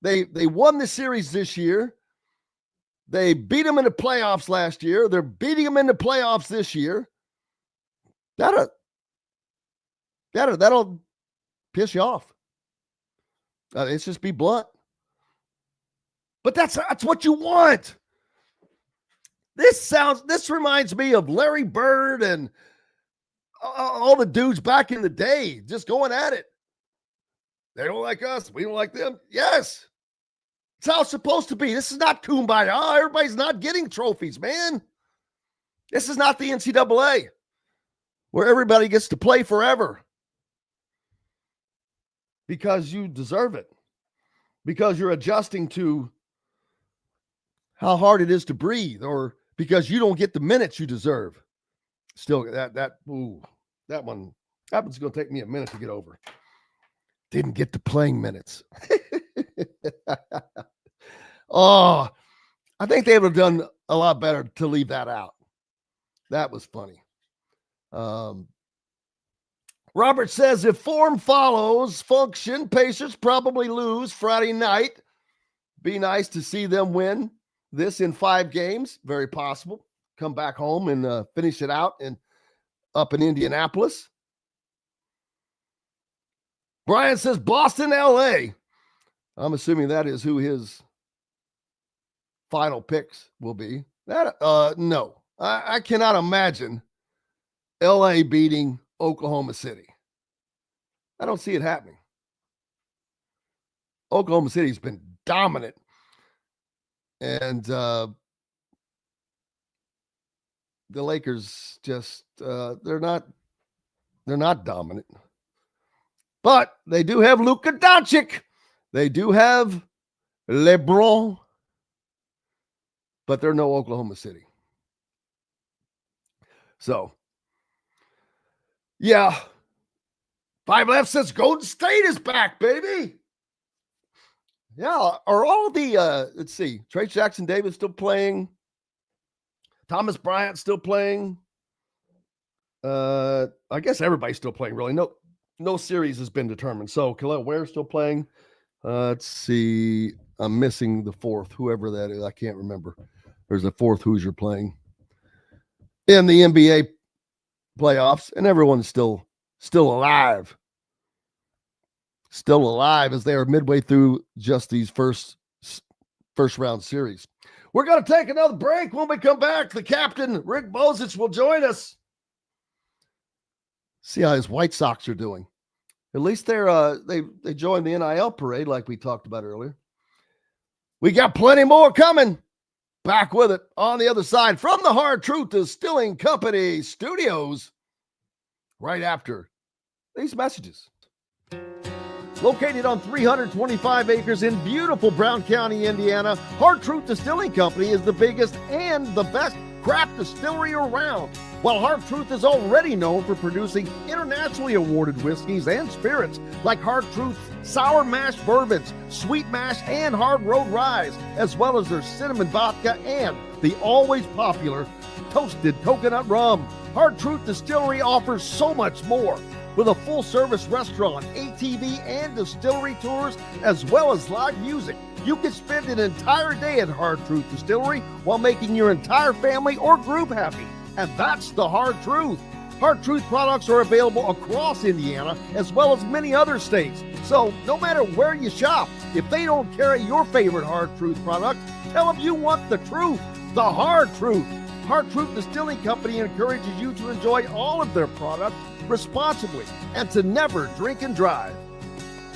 They won the series this year. They beat them in the playoffs last year. They're beating them in the playoffs this year. That'll piss you off. Let's just be blunt. But that's what you want. This reminds me of Larry Bird and all the dudes back in the day, just going at it. They don't like us. We don't like them. Yes. It's how it's supposed to be. This is not kumbaya. Everybody's not getting trophies, man. This is not the NCAA, where everybody gets to play forever because you deserve it, because you're adjusting to how hard it is to breathe, or because you don't get the minutes you deserve. Still, that one's going to take me a minute to get over. Didn't get the playing minutes. Oh, I think they would have done a lot better to leave that out. That was funny. Robert says, if form follows function, Pacers probably lose Friday night. Be nice to see them win this in 5 games. Very possible. Come back home and finish it out up in Indianapolis. Brian says Boston, LA. I'm assuming that is who his final picks will be. No, I cannot imagine LA beating Oklahoma City. I don't see it happening. Oklahoma City's been dominant. And the Lakers just they're not dominant. But they do have Luka Doncic. They do have LeBron. But they're no Oklahoma City. So, yeah. 5 Left says Golden State is back, baby. Yeah. Are all of the, let's see, Trey Jackson-Davis still playing? Thomas Bryant still playing? I guess everybody's still playing, really. No series has been determined. So, Khalil Ware's still playing. Let's see. I'm missing the fourth, whoever that is. I can't remember. There's a fourth Hoosier playing in the NBA playoffs, and everyone's still alive. Still alive as they are midway through just these first round series. We're going to take another break. When we come back, the captain, Rick Bozich, will join us. See how his White Sox are doing. At least they joined the NIL parade like we talked about earlier. We got plenty more coming. Back with it on the other side from the Hard Truth Distilling Company studios right after these messages. Located on 325 acres in beautiful Brown County, Indiana, Hard Truth Distilling Company is the biggest and the best craft distillery around. While Hard Truth is already known for producing internationally awarded whiskeys and spirits like Hard Truth's sour mash bourbons, sweet mash, and hard road ryes, as well as their cinnamon vodka and the always popular toasted coconut rum. Hard Truth Distillery offers so much more. With a full-service restaurant, ATV, and distillery tours, as well as live music, you can spend an entire day at Hard Truth Distillery while making your entire family or group happy. And that's the Hard Truth. Hard Truth products are available across Indiana as well as many other states. So no matter where you shop, if they don't carry your favorite Hard Truth product, tell them you want the truth, the Hard Truth. Hard Truth Distilling Company encourages you to enjoy all of their products responsibly and to never drink and drive.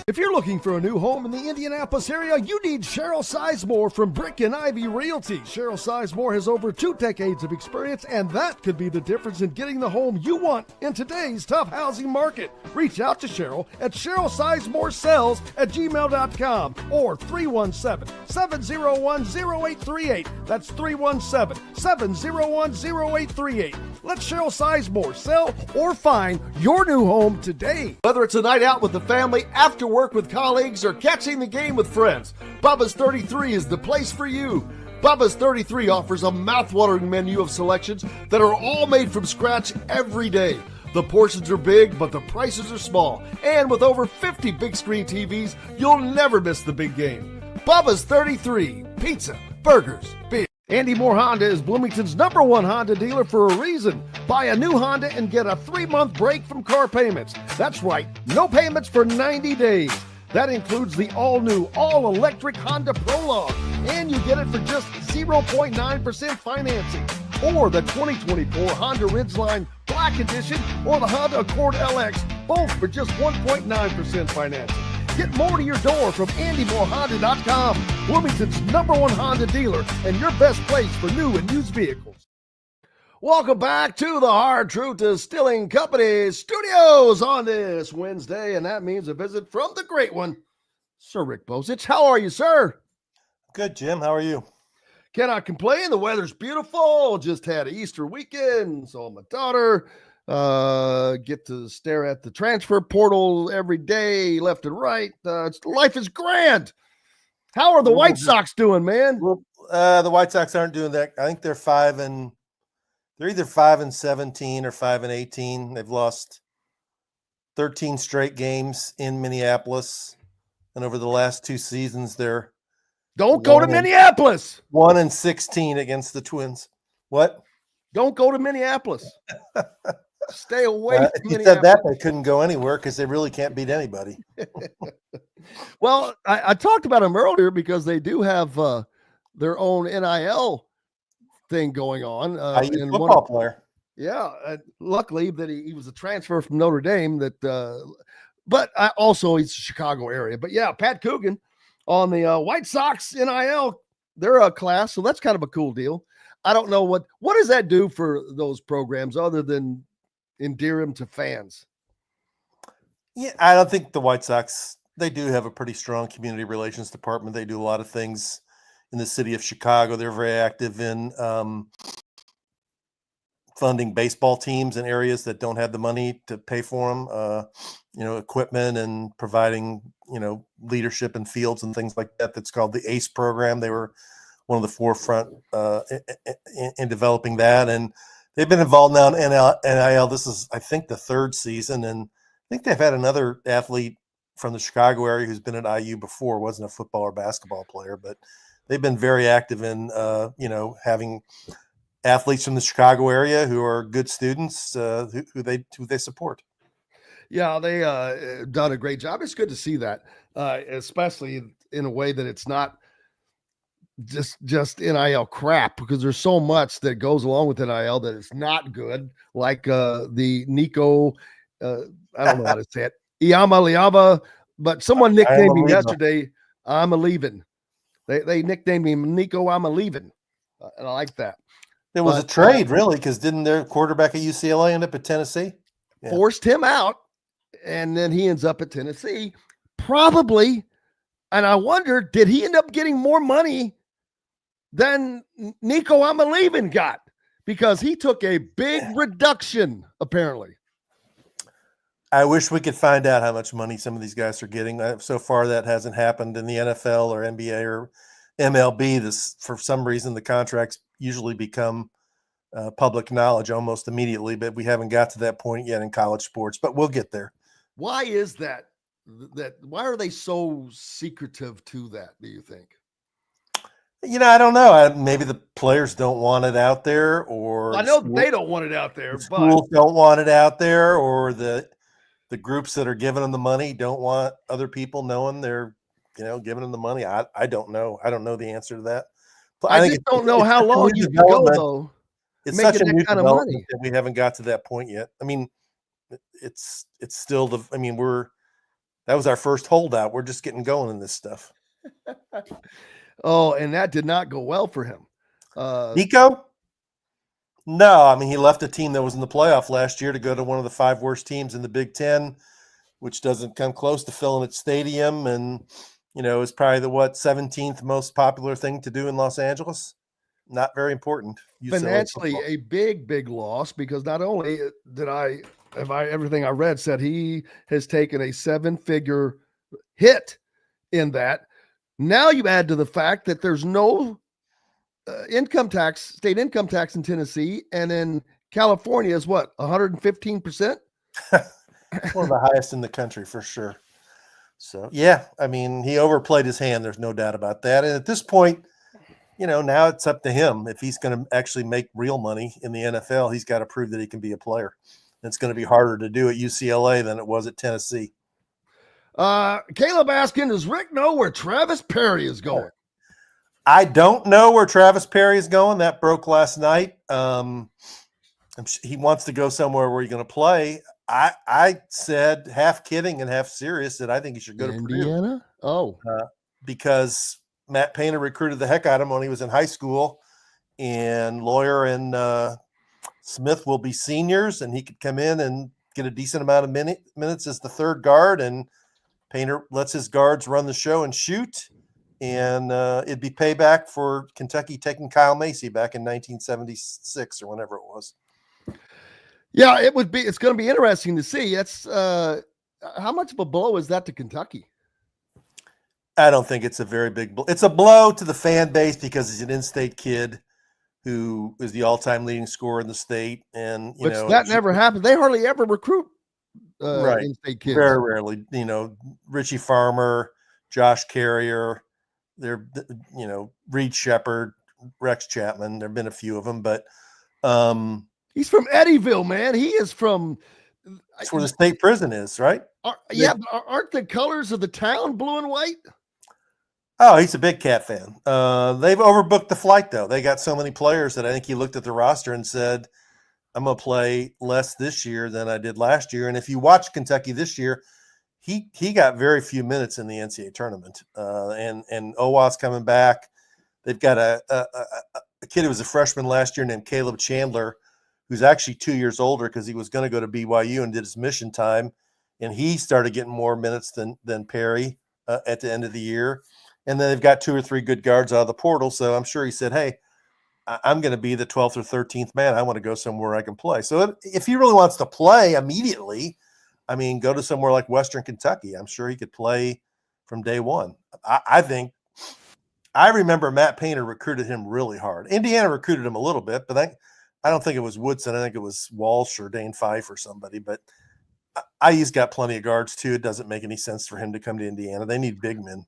If you're looking for a new home in the Indianapolis area, you need Cheryl Sizemore from Brick and Ivy Realty. Cheryl Sizemore has over 2 decades of experience, and that could be the difference in getting the home you want in today's tough housing market. Reach out to Cheryl at CherylSizemoreSells@gmail.com or 317-701-0838. That's 317-701-0838. Let Cheryl Sizemore sell or find your new home today. Whether it's a night out with the family, after work with colleagues, or catching the game with friends, Bubba's 33 is the place for you. Bubba's 33 offers a mouthwatering menu of selections that are all made from scratch every day. The portions are big, but the prices are small. And with over 50 big screen TVs, you'll never miss the big game. Bubba's 33, pizza, burgers, beer. Andy Moore Honda is Bloomington's #1 Honda dealer for a reason. Buy a new Honda and get a 3-month break from car payments. That's right, no payments for 90 days. That includes the all-new, all-electric Honda Prologue. And you get it for just 0.9% financing. Or the 2024 Honda Ridgeline Black Edition or the Honda Accord LX, both for just 1.9% financing. Get more to your door from AndyMooreHonda.com, Bloomington's #1 Honda dealer and your best place for new and used vehicles. Welcome back to the Hard Truth Distilling Company studios on this Wednesday, and that means a visit from the great one, Sir Rick Bozich. How are you, sir? Good, Jim. How are you? Cannot complain. The weather's beautiful. Just had an Easter weekend, saw my daughter. Get to stare at the transfer portal every day, left and right. Life is grand. How are the White Sox doing, man? Well, the White Sox aren't doing that. I think they're either 5-17 or 5-18. They've lost 13 straight games in Minneapolis, and over the last 2 seasons, they're don't go to Minneapolis. 1-16 against the Twins. What? Don't go to Minneapolis. Stay away from If you Minneapolis. said that, they couldn't go anywhere because they really can't beat anybody. Well, I talked about them earlier because they do have their own NIL thing going on. IU football player. Yeah, luckily that he was a transfer from Notre Dame. But also he's Chicago area. But yeah, Pat Coogan on the White Sox NIL, they're a class, so that's kind of a cool deal. I don't know what does that do for those programs other than endear them to fans. Yeah, I don't think the White Sox, they do have a pretty strong community relations department. They do a lot of things in the city of Chicago. They're very active in funding baseball teams in areas that don't have the money to pay for them, equipment and providing, leadership in fields and things like that. That's called the ACE program. They were one of the forefront in developing that. And they've been involved now in NIL. This is, I think, the 3rd season. And I think they've had another athlete from the Chicago area who's been at IU before, wasn't a football or basketball player, but they've been very active in, having athletes from the Chicago area who are good students who they support. Yeah, they done a great job. It's good to see that, especially in a way that it's not just NIL crap, because there's so much that goes along with NIL that is not good, like the Nico, I don't know how to say it, Iamaleava, but someone nicknamed him yesterday, I'm a leaving. They nicknamed him Nico, I'm a leaving, and I like that. It was a trade, really, because didn't their quarterback at UCLA end up at Tennessee? Yeah. Forced him out, and then he ends up at Tennessee, probably. And I wonder, did he end up getting more money than Nico Amaleavin got? because he took a big reduction, apparently. I wish we could find out how much money some of these guys are getting. So far, that hasn't happened in the NFL or NBA or MLB. For some reason, the contracts usually become public knowledge almost immediately, but we haven't got to that point yet in college sports, but we'll get there. Why is that? Why are they so secretive to that, do you think? I don't know. Maybe the players don't want it out there, or I know they don't want it out there, schools don't want it out there, or the groups that are giving them the money don't want other people knowing they're, giving them the money. I don't know. I don't know the answer to that. But I just don't know how long you can go, though. It's such a new kind of development money that we haven't got to that point yet. I mean, it's still that was our first holdout. We're just getting going in this stuff. Oh, and that did not go well for him. Nico? No, I mean, he left a team that was in the playoff last year to go to one of the 5 worst teams in the Big Ten, which doesn't come close to filling its stadium. And, is probably the 17th most popular thing to do in Los Angeles. Not very important. Financially, a big, big loss, because not only did everything I read said he has taken a 7-figure hit in that. Now you add to the fact that there's no state income tax in Tennessee, and in California is what, 115%? One of the highest in the country for sure. So yeah, I mean, he overplayed his hand. There's no doubt about that. And at this point, now it's up to him. If he's going to actually make real money in the NFL, he's got to prove that he can be a player. And it's going to be harder to do at UCLA than it was at Tennessee. Caleb asking, does Rick know where Travis Perry is going? I don't know where Travis Perry is going. That broke last night. He wants to go somewhere where he's going to play. I said, half kidding and half serious, that I think he should go to Indiana. Because Matt Painter recruited the heck out of him when he was in high school, and Lawyer and Smith will be seniors, and he could come in and get a decent amount of minutes as the third guard, and Painter lets his guards run the show and shoot. And it'd be payback for Kentucky taking Kyle Macy back in 1976 or whenever it was. Yeah, it's going to be interesting to see. That's how much of a blow is that to Kentucky? I don't think it's a very big blow. It's a blow to the fan base because he's an in-state kid who is the all-time leading scorer in the state. And, that never happened. They hardly ever recruit right. in-state kids. Very rarely. Richie Farmer, Josh Carrier, Reed Shepard, Rex Chapman. There have been a few of them, but he's from Eddyville, man. He is from. That's where the state prison is, right? But aren't the colors of the town blue and white? Oh, he's a big Cat fan. They've overbooked the flight, though. They got so many players that I think he looked at the roster and said, I'm going to play less this year than I did last year. And if you watch Kentucky this year, he got very few minutes in the NCAA tournament. And Owa's coming back. They've got a kid who was a freshman last year named Caleb Chandler, who's actually 2 years older because he was going to go to BYU and did his mission time. And he started getting more minutes than Perry at the end of the year. And then they've got 2 or 3 good guards out of the portal. So I'm sure he said, hey, I'm going to be the 12th or 13th man. I want to go somewhere I can play. So if he really wants to play immediately, I mean, go to somewhere like Western Kentucky. I'm sure he could play from day one. I remember Matt Painter recruited him really hard. Indiana recruited him a little bit, but I don't think it was Woodson. I think it was Walsh or Dane Fife or somebody. But IU's got plenty of guards, too. It doesn't make any sense for him to come to Indiana. They need big men.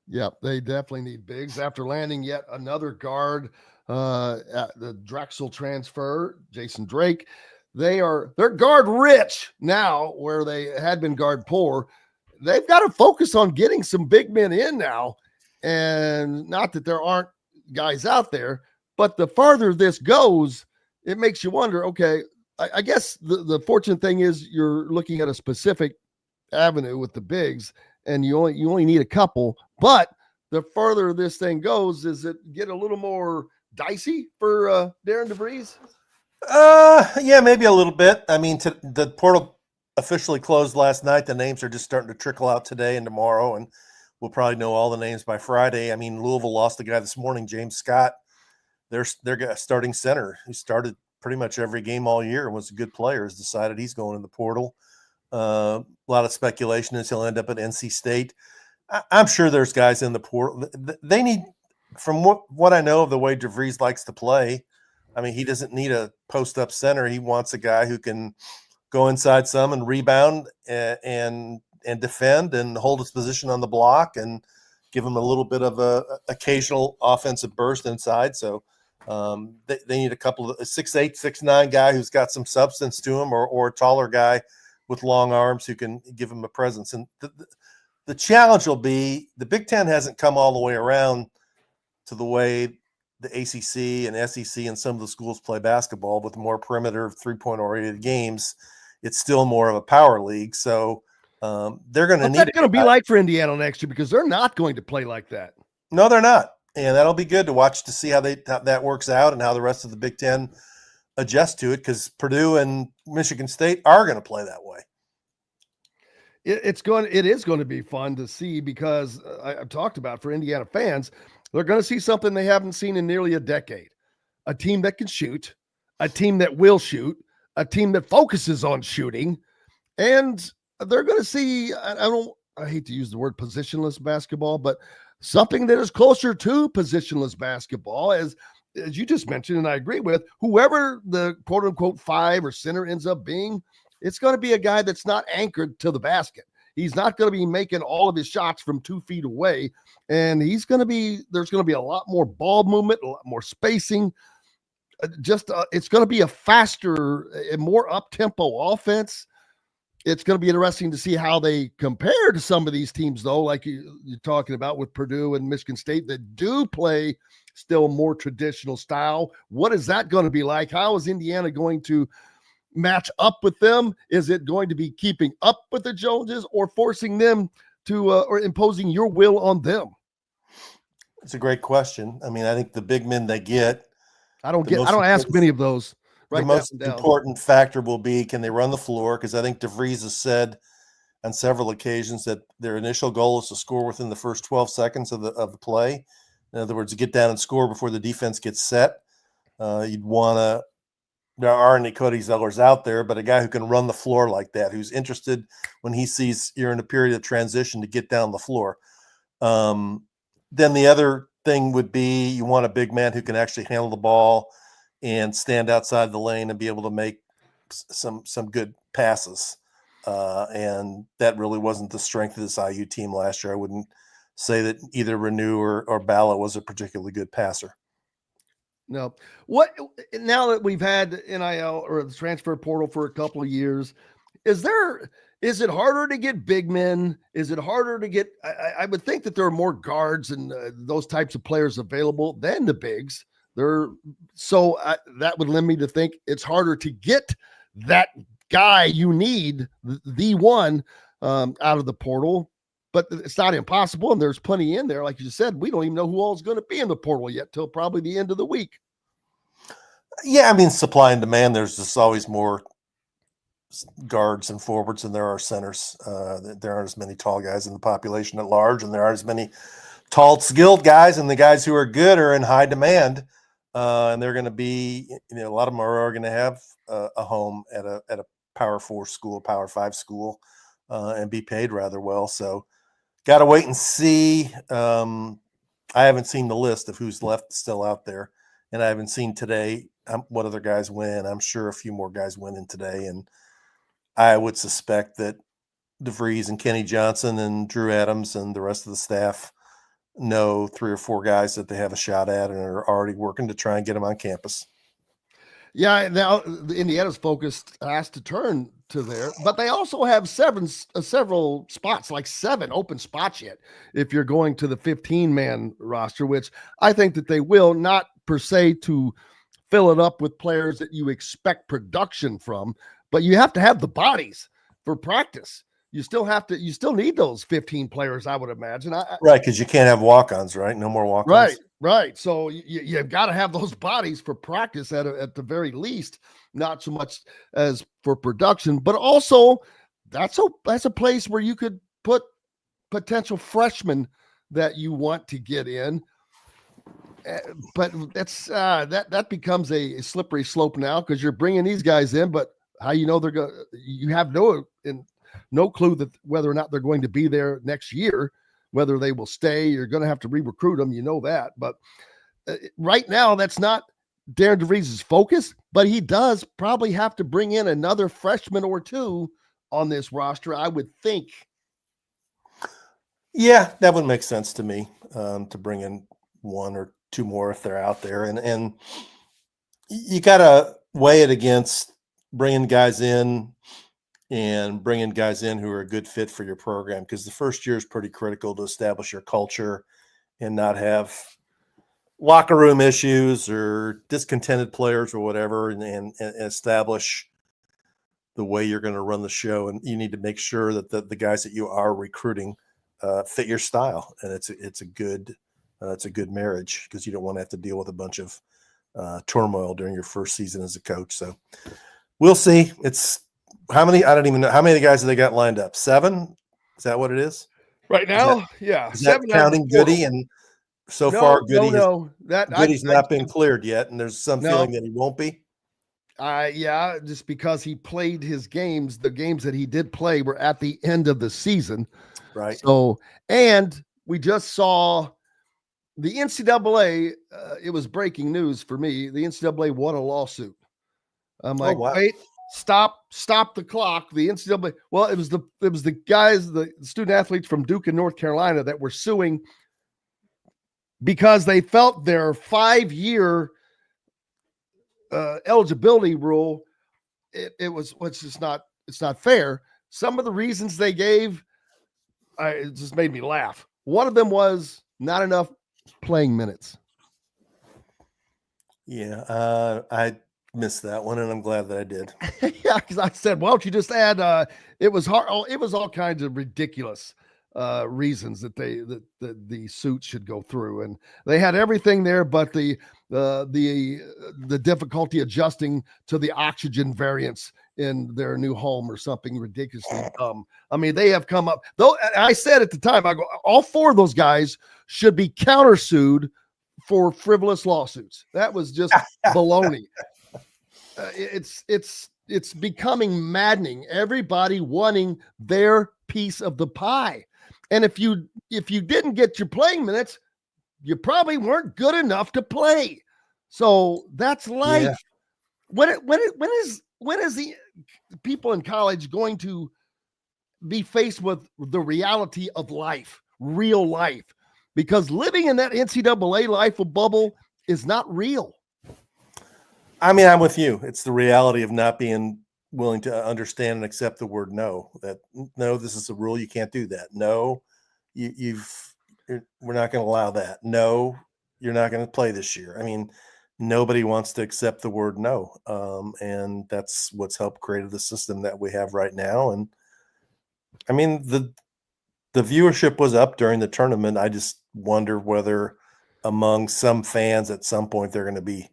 Yeah, they definitely need bigs. After landing yet another guard at the Drexel transfer, Jason Drake, they're guard rich now, where they had been guard poor. They've got to focus on getting some big men in now. And not that there aren't guys out there, but the farther this goes, it makes you wonder, okay, I guess the fortunate thing is you're looking at a specific avenue with the bigs, and you only need a couple. But the further this thing goes, does it get a little more dicey for Darren DeVries? Yeah, maybe a little bit. I mean, the portal officially closed last night. The names are just starting to trickle out today and tomorrow, and we'll probably know all the names by Friday. I mean, Louisville lost the guy this morning, James Scott. Their starting center, who started pretty much every game all year and was a good player, has decided he's going in the portal. A lot of speculation is he'll end up at NC State. I'm sure there's guys in the portal. They need, from what I know of the way DeVries likes to play, I mean, he doesn't need a post-up center. He wants a guy who can go inside some and rebound and defend and hold his position on the block and give him a little bit of a occasional offensive burst inside. So they need a couple of 6'8", 6'9" guy who's got some substance to him, or a taller guy with long arms who can give him a presence. And the challenge will be the Big Ten hasn't come all the way around to the way the ACC and SEC and some of the schools play basketball with more perimeter 3-point oriented games. It's still more of a power league. So they're going to need. What's that going to be like for Indiana next year? Because they're not going to play like that. No, they're not. And that'll be good to watch to see how that works out and how the rest of the Big Ten adjust to it, because Purdue and Michigan State are going to play that way. It is going to be fun to see, because I've talked about, for Indiana fans, they're going to see something they haven't seen in nearly a decade. A team that can shoot, a team that will shoot, a team that focuses on shooting, and they're going to see, I hate to use the word positionless basketball, but something that is closer to positionless basketball, as you just mentioned, and I agree with, whoever the quote-unquote 5 or center ends up being, it's going to be a guy that's not anchored to the basket. He's not going to be making all of his shots from 2 feet away, and there's going to be a lot more ball movement, a lot more spacing. It's going to be a faster and more up-tempo offense. It's going to be interesting to see how they compare to some of these teams, though, like you're talking about with Purdue and Michigan State, that do play still more traditional style. What is that going to be like? How is Indiana going to match up with them? Is it going to be keeping up with the Joneses, or forcing them to or imposing your will on them? It's a great question. I mean, I think the big men they get, I don't ask many of those. The most important factor will be, can they run the floor? Because I think DeVries has said on several occasions that their initial goal is to score within the first 12 seconds of the play. In other words, get down and score before the defense gets set. You'd want to. There aren't any Cody Zellers out there, but a guy who can run the floor like that, who's interested when he sees you're in a period of transition to get down the floor. Then the other thing would be, you want a big man who can actually handle the ball and stand outside the lane and be able to make some good passes. And that really wasn't the strength of this IU team last year. I wouldn't say that either Renew or Bala was a particularly good passer. No. Now that we've had NIL or the transfer portal for a couple of years, is it harder to get big men? Is it harder to get, I would think that there are more guards and those types of players available than the bigs. That would lead me to think it's harder to get that guy you need, the one, out of the portal. But it's not impossible, and there's plenty in there. Like you said, we don't even know who all is going to be in the portal yet till probably the end of the week. Yeah, I mean, supply and demand, there's just always more guards and forwards than there are centers. There aren't as many tall guys in the population at large, and there aren't as many tall, skilled guys, and the guys who are good are in high demand. And they're going to be, a lot of them are going to have a home at a Power 4 school, Power 5 school, and be paid rather well. So got to wait and see. I haven't seen the list of who's left still out there, and I haven't seen today what other guys win. I'm sure a few more guys win in today, and I would suspect that DeVries and Kenny Johnson and Drew Adams and the rest of the staff know 3 or 4 guys that they have a shot at and are already working to try and get them on campus. Yeah, now the Indiana's focus has to turn to there, but they also have several spots, like 7 open spots yet, if you're going to the 15-man roster, which I think that they will, not per se to fill it up with players that you expect production from, but you have to have the bodies for practice. You still need those 15 players, I would imagine. Right, because you can't have walk-ons, right? No more walk-ons. Right. So you've got to have those bodies for practice at the very least, not so much as for production, but also that's a place where you could put potential freshmen that you want to get in. But that's that becomes a slippery slope now because you're bringing these guys in, but how you know they're going? You have no clue that whether or not they're going to be there next year, whether they will stay. You're going to have to re-recruit them. You know that, but right now that's not Darren DeVries' focus. But he does probably have to bring in another freshman or two on this roster, I would think. Yeah, that would make sense to me, to bring in one or two more if they're out there. And you got to weigh it against bringing guys in who are a good fit for your program, because the first year is pretty critical to establish your culture and not have locker room issues or discontented players or whatever, and establish the way you're going to run the show. And you need to make sure that the guys that you are recruiting fit your style. And it's a good marriage, because you don't want to have to deal with a bunch of turmoil during your first season as a coach. So we'll see. It's how many? I don't even know how many guys have they got lined up. 7? Is that what it is Right now? Yeah. Is that counting Goody? And so far, Goody's not been cleared yet. And there's some feeling that he won't be. Yeah, just because he played his games, the games that he did play were at the end of the season. Right. So, and we just saw the NCAA, it was breaking news for me. The NCAA won a lawsuit. I'm like, wow. Wait, stop the clock. The NCAA, well, it was the guys, the student athletes from Duke and North Carolina that were suing because they felt their 5-year eligibility rule, it's not fair. Some of the reasons they gave, it just made me laugh. One of them was not enough playing minutes. Yeah, I missed that one, and I'm glad that I did. Yeah, because I said, why don't you just add? It was hard. It was all kinds of ridiculous reasons that the suit should go through, and they had everything there, but the difficulty adjusting to the oxygen variance in their new home or something ridiculously dumb. I mean, they have come up, though. I said at the time, I go, all 4 of those guys should be countersued for frivolous lawsuits. That was just baloney. It's becoming maddening. Everybody wanting their piece of the pie. And if you didn't get your playing minutes, you probably weren't good enough to play. So that's life. Yeah. When is the people in college going to be faced with the reality of life, real life? Because living in that NCAA life of bubble is not real. I mean, I'm with you. It's the reality of not being willing to understand and accept the word no. That no, this is a rule. You can't do that. No, we're not going to allow that. No, you're not going to play this year. I mean, nobody wants to accept the word no. And that's what's helped create the system that we have right now. And I mean, the viewership was up during the tournament. I just wonder whether among some fans at some point they're going to be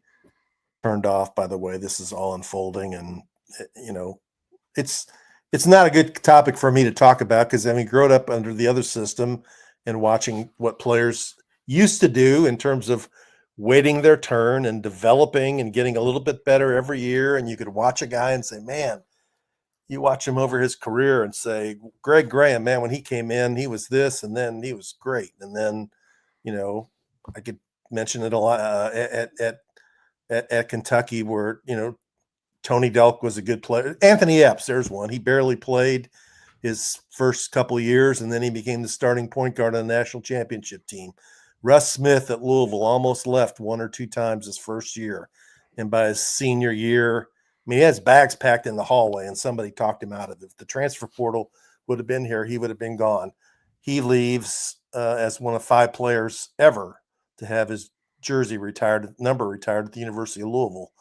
turned off by the way this is all unfolding. And it's not a good topic for me to talk about, because I mean, growing up under the other system and watching what players used to do in terms of waiting their turn and developing and getting a little bit better every year. And you could watch a guy and say, man, you watch him over his career and say, Greg Graham, man, when he came in, he was this, and then he was great. And then, I could mention it a lot at Kentucky, where, Tony Delk was a good player. Anthony Epps, there's one. He barely played his first couple of years, and then he became the starting point guard on the national championship team. Russ Smith at Louisville almost left 1 or 2 times his first year. And by his senior year, I mean, he has bags packed in the hallway, and somebody talked him out of it. If the transfer portal would have been here, he would have been gone. He leaves as one of 5 players ever to have his number retired at the University of Louisville.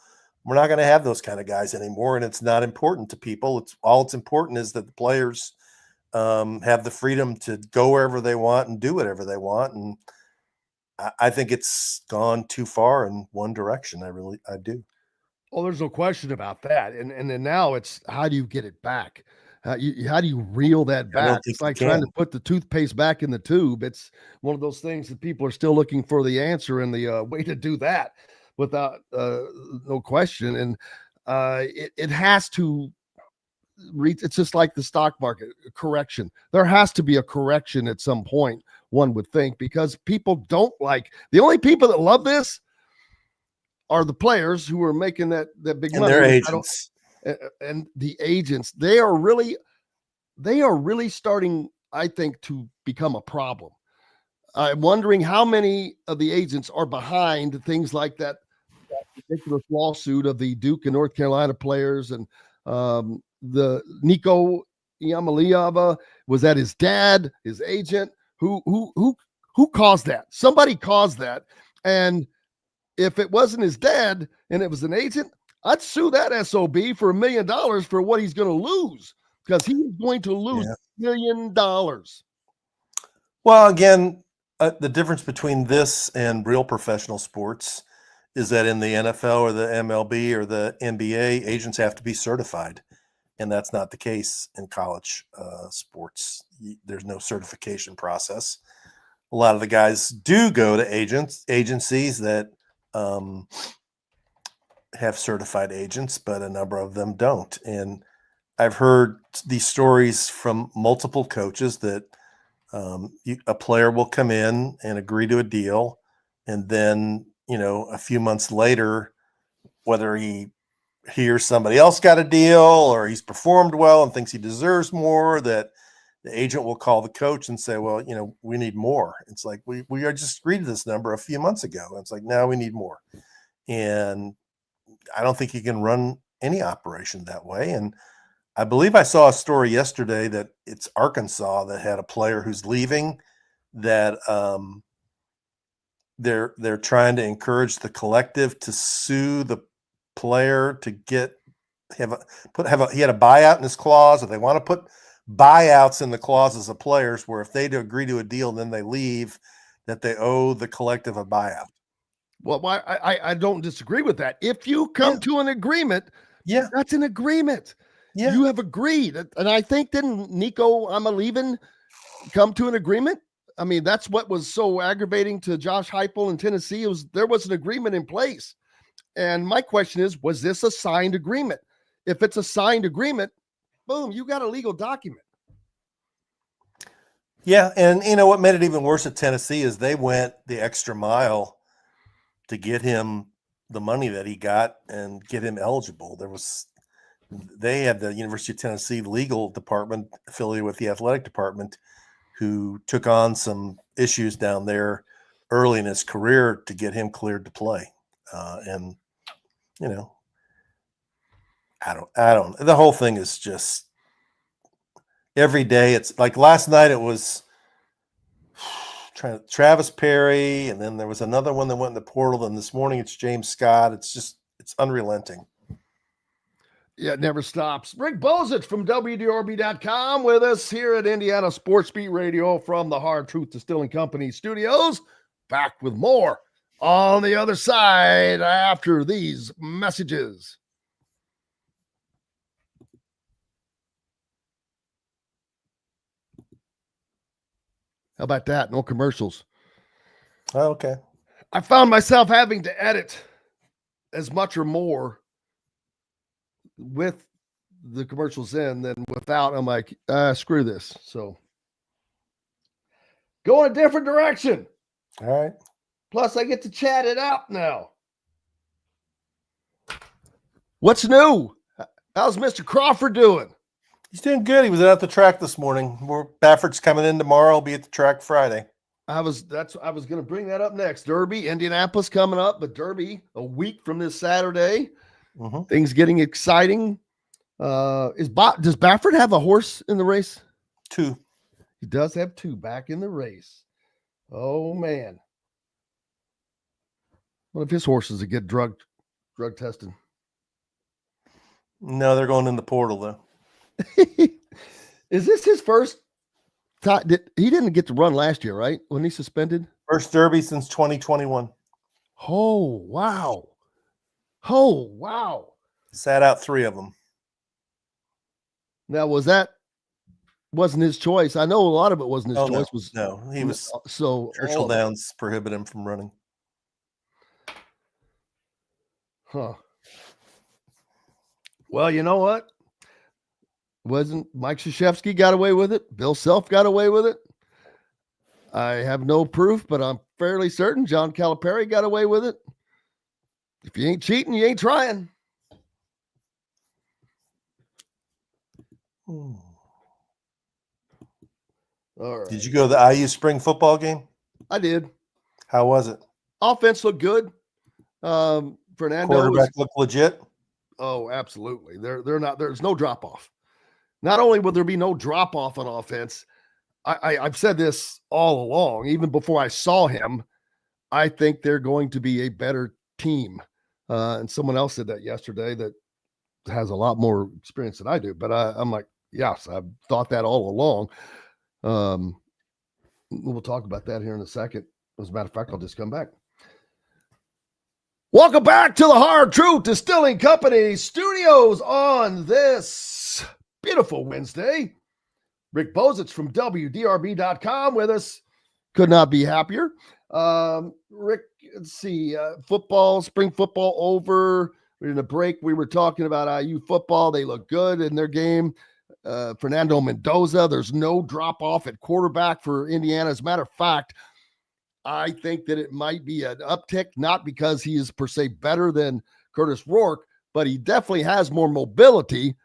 We're not going to have those kind of guys anymore, and it's not important to people. It's important is that the players have the freedom to go wherever they want and do whatever they want. And I think it's gone too far in one direction. I do. Oh, there's no question about that. And then now it's, how do you get it back? how do you reel that I don't back? think It's you like trying to can. put the toothpaste back in the tube. It's one of those things that people are still looking for the answer and the way to do that without no question. And it has to reach. It's just like the stock market correction. There has to be a correction at some point, one would think, because people don't like, the only people that love this are the players who are making that big And money. their which agents. and the agents, they are really starting, I think, to become a problem. I'm wondering how many of the agents are behind things like that ridiculous lawsuit of the Duke and North Carolina players, and the Nico Iamaleava. Was that his dad, his agent? Who caused that? Somebody caused that. And if it wasn't his dad and it was an agent, I'd sue that SOB for $1 million for what he's going to lose, because he is going to lose $1 million. Well, again, the difference between this and real professional sports is that in the NFL or the MLB or the NBA, agents have to be certified. And that's not the case in college sports. There's no certification process. A lot of the guys do go to agencies that have certified agents, but a number of them don't. And I've heard these stories from multiple coaches that a player will come in and agree to a deal, and then, a few months later, whether he hears somebody else got a deal or he's performed well and thinks he deserves more, that the agent will call the coach and say, well, we need more. It's like, we just agreed to this number a few months ago. It's like, now we need more. And I don't think you can run any operation that way. And I believe I saw a story yesterday that it's Arkansas that had a player who's leaving, that they're trying to encourage the collective to sue the player to get he had a buyout in his clause, or they want to put buyouts in the clauses of players where if they agree to a deal and then they leave, that they owe the collective a buyout. Well, I don't disagree with that. If you come to an agreement, that's an agreement. Yeah. You have agreed. And I think, didn't Nico Iamaleava come to an agreement? I mean, that's what was so aggravating to Josh Heupel in Tennessee. There was an agreement in place. And my question is, was this a signed agreement? If it's a signed agreement, boom, you got a legal document. Yeah, and what made it even worse at Tennessee is they went the extra mile to get him the money that he got and get him eligible. They had the University of Tennessee legal department affiliated with the athletic department, who took on some issues down there early in his career to get him cleared to play. And I don't, the whole thing is just every day. It's like last night it was Travis Perry, and then there was another one that went in the portal. And this morning it's James Scott. It's unrelenting. Yeah, it never stops. Rick Bozich from WDRB.com with us here at Indiana Sports Beat Radio from the Hard Truth Distilling Company studios. Back with more on the other side after these messages. How about that? No commercials. Oh, okay. I found myself having to edit as much or more with the commercials in than without. I'm like, screw this. So go in a different direction. All right. Plus, I get to chat it up now. What's new? How's Mr. Crawford doing? He's doing good. He was out at the track this morning. Bafford's coming in tomorrow. He'll be at the track Friday. I was going to bring that up next. Derby, Indianapolis coming up, but Derby a week from this Saturday. Mm-hmm. Things getting exciting. Does Bafford have a horse in the race? 2. He does have 2 back in the race. Oh man. What if his horses that get drug tested? No, they're going in the portal though. Is this his first time? He didn't get to run last year, right? When he suspended? First Derby since 2021. Oh, wow. Oh, wow. Sat out 3 of them. Now, wasn't his choice? I know a lot of it wasn't his choice. He was so Churchill Downs prohibited him from running. Huh. Well, you know what? Wasn't Mike Krzyzewski got away with it? Bill Self got away with it. I have no proof, but I'm fairly certain John Calipari got away with it. If you ain't cheating, you ain't trying. All right. Did you go to the IU spring football game? I did. How was it? Offense looked good. Fernando quarterback looked legit. Oh, absolutely. They're not. There's no drop off. Not only will there be no drop off on offense, I've said this all along, even before I saw him. I think they're going to be a better team. And someone else said that yesterday that has a lot more experience than I do. But I'm like, yes, I've thought that all along. We'll talk about that here in a second. As a matter of fact, I'll just come back. Welcome back to the Hard Truth Distilling Company studios on this beautiful Wednesday. Rick Bozich from WDRB.com with us. Could not be happier. Rick, let's see, spring football over. In the break, we were talking about IU football. They look good in their game. Fernando Mendoza, there's no drop-off at quarterback for Indiana. As a matter of fact, I think that it might be an uptick, not because he is per se better than Curtis Rourke, but he definitely has more mobility.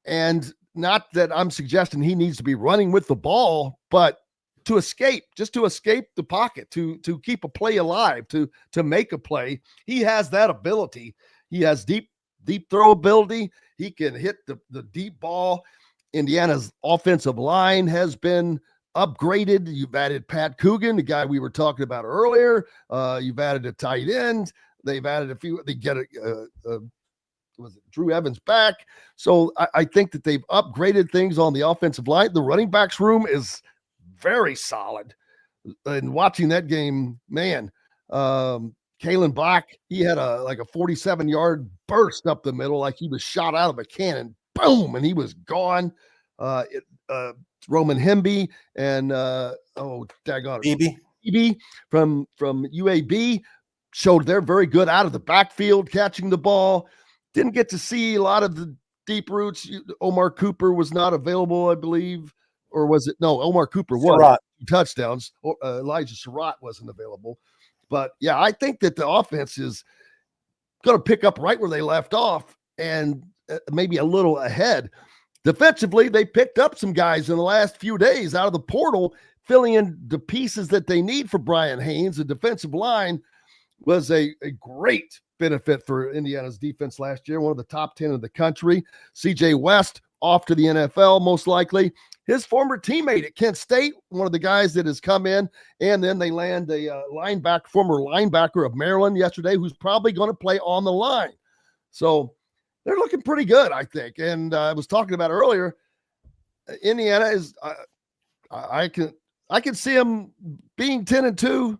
And not that I'm suggesting he needs to be running with the ball, but to escape the pocket, to keep a play alive, to make a play. He has that ability. He has deep throw ability. He can hit the deep ball. Indiana's offensive line has been upgraded. You've added Pat Coogan, the guy we were talking about earlier. You've added a tight end. They've added a few. They get was it Drew Evans back. So I think that they've upgraded things on the offensive line. The running backs room is very solid. And watching that game, man, Kalen Black, he had a 47-yard burst up the middle, like he was shot out of a cannon. Boom, and he was gone. Roman Hemby and EB from UAB showed they're very good out of the backfield catching the ball. Didn't get to see a lot of the deep routes. Omar Cooper was not available, I believe, or was it? No, Omar Cooper was. Surratt. Touchdowns. Elijah Surratt wasn't available. But, yeah, I think that the offense is going to pick up right where they left off and maybe a little ahead. Defensively, they picked up some guys in the last few days out of the portal, filling in the pieces that they need for Brian Haynes. The defensive line was a great benefit for Indiana's defense last year, one of the top 10 in the country. C.J. West off to the NFL, most likely. His former teammate at Kent State, one of the guys that has come in, and then they land a former linebacker of Maryland yesterday who's probably going to play on the line. So they're looking pretty good, I think. And I was talking about earlier, Indiana is I can see them being 10-2,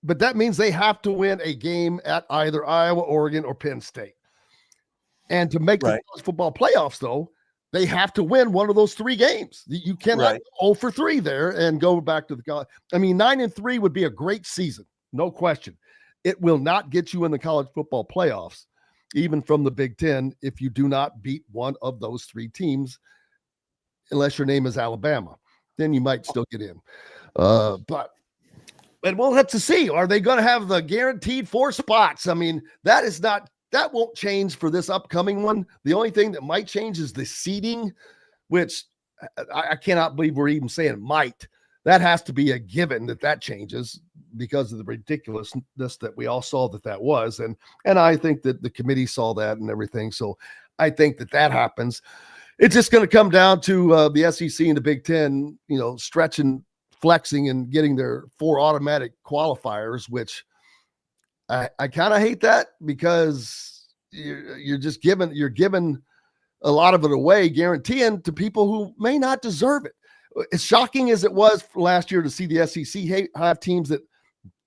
but that means they have to win a game at either Iowa, Oregon, or Penn State. And to make the college football playoffs, though, they have to win one of those three games. You cannot go 0 for 3 there and go back to the college. I mean, 9-3 would be a great season, no question. It will not get you in the college football playoffs, even from the Big Ten, if you do not beat one of those three teams, unless your name is Alabama. Then you might still get in. But we'll have to see. Are they going to have the guaranteed 4 spots? I mean, that won't change for this upcoming one. The only thing that might change is the seeding, which I cannot believe we're even saying might. That has to be a given that changes because of the ridiculousness that we all saw that was. And I think that the committee saw that and everything. So I think that happens. It's just going to come down to the SEC and the Big Ten, stretching, flexing, and getting their 4 automatic qualifiers, which I kind of hate that because you're giving a lot of it away, guaranteeing to people who may not deserve it. As shocking as it was last year to see the SEC have teams that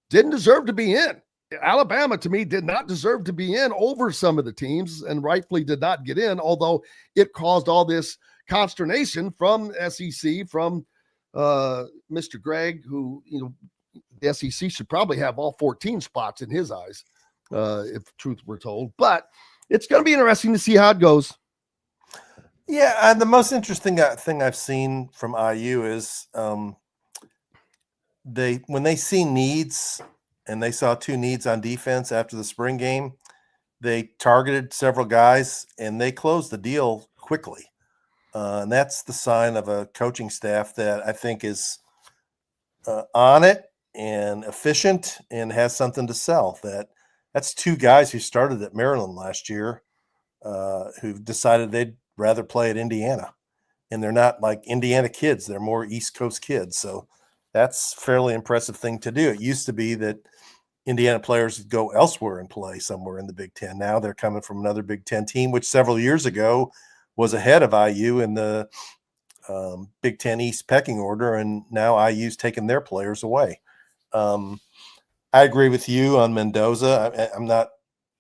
didn't deserve to be in. Alabama, to me, did not deserve to be in over some of the teams and rightfully did not get in, although it caused all this consternation from SEC, from Mr. Gregg, who, the SEC should probably have all 14 spots in his eyes, if truth were told. But it's going to be interesting to see how it goes. Yeah, and the most interesting thing I've seen from IU is when they see needs, and they saw 2 needs on defense after the spring game, they targeted several guys and they closed the deal quickly. And that's the sign of a coaching staff that I think is on it and efficient and has something to sell. That's 2 guys who started at Maryland last year who decided they'd rather play at Indiana. And they're not like Indiana kids. They're more East Coast kids. So that's a fairly impressive thing to do. It used to be that Indiana players would go elsewhere and play somewhere in the Big Ten. Now they're coming from another Big Ten team, which several years ago was ahead of IU in the Big Ten East pecking order, and now IU's taken their players away. I agree with you on Mendoza. I'm not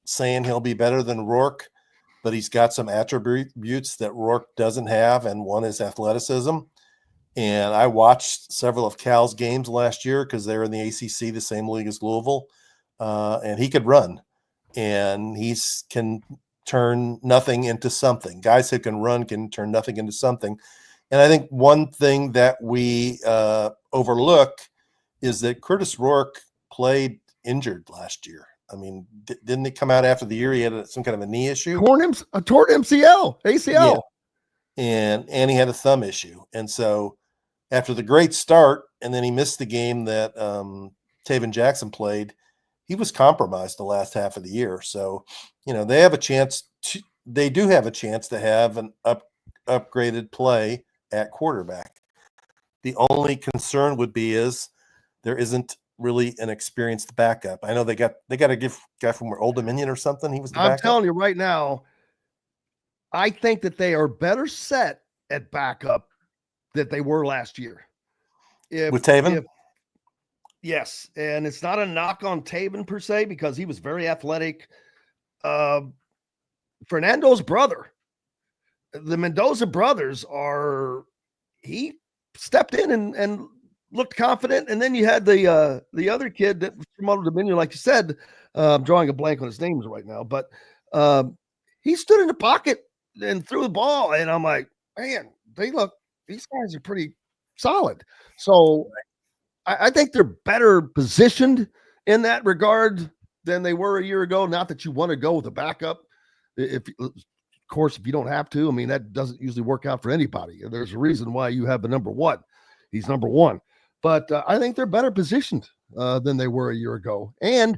saying he'll be better than Rourke, but he's got some attributes that Rourke doesn't have, and one is athleticism. And I watched several of Cal's games last year because they're in the ACC, the same league as Louisville, and he could run, and he can turn nothing into something. Guys who can run can turn nothing into something. And I think one thing that we overlook is that Curtis Rourke played injured last year. I mean, didn't he come out after the year? He had some kind of a knee issue. Torn MCL, ACL. Yeah. And he had a thumb issue. And so after the great start, and then he missed the game that Taven Jackson played, he was compromised the last half of the year. So, they have a chance they do have a chance to have an upgraded play at quarterback. The only concern would be is there isn't really an experienced backup. I know they got to give guy from Old Dominion or something. He was the backup. I'm telling you right now, I think that they are better set at backup than they were last year. With Taven? Yes. And it's not a knock on Taven per se, because he was very athletic. Fernando's brother, the Mendoza brothers he stepped in and looked confident. And then you had the other kid that was from Old Dominion, like you said, I'm drawing a blank on his names right now, but he stood in the pocket and threw the ball. And I'm like, man, these guys are pretty solid. So I think they're better positioned in that regard than they were a year ago. Not that you want to go with a backup. Of course, if you don't have to, I mean, that doesn't usually work out for anybody. There's a reason why you have the number 1. He's number 1. But I think they're better positioned than they were a year ago. And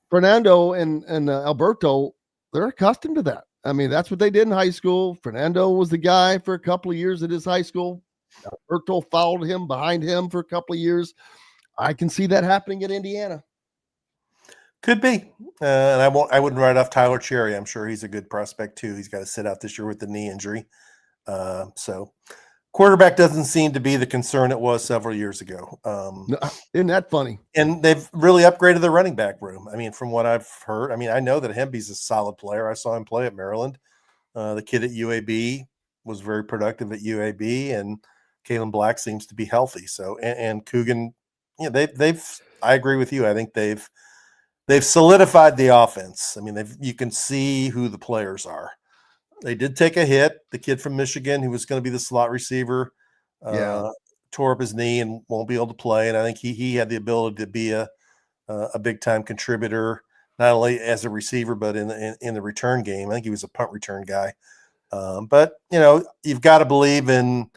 Fernando and Alberto, they're accustomed to that. I mean, that's what they did in high school. Fernando was the guy for a couple of years at his high school. Alberto followed him behind him for a couple of years. I can see that happening at Indiana. Could be. And I wouldn't write off Tyler Cherry. I'm sure he's a good prospect too. He's got to sit out this year with the knee injury. So quarterback doesn't seem to be the concern it was several years ago. Isn't that funny? And they've really upgraded the running back room. I mean, from what I've heard, I know that Hemby's a solid player. I saw him play at Maryland. The kid at UAB was very productive at UAB, and Kalen Black seems to be healthy. So, and Coogan, I agree with you. I think they've solidified the offense. I mean, you can see who the players are. They did take a hit. The kid from Michigan, who was going to be the slot receiver, tore up his knee and won't be able to play. And I think he had the ability to be a big time contributor, not only as a receiver but in the return game. I think he was a punt return guy. But you've got to believe in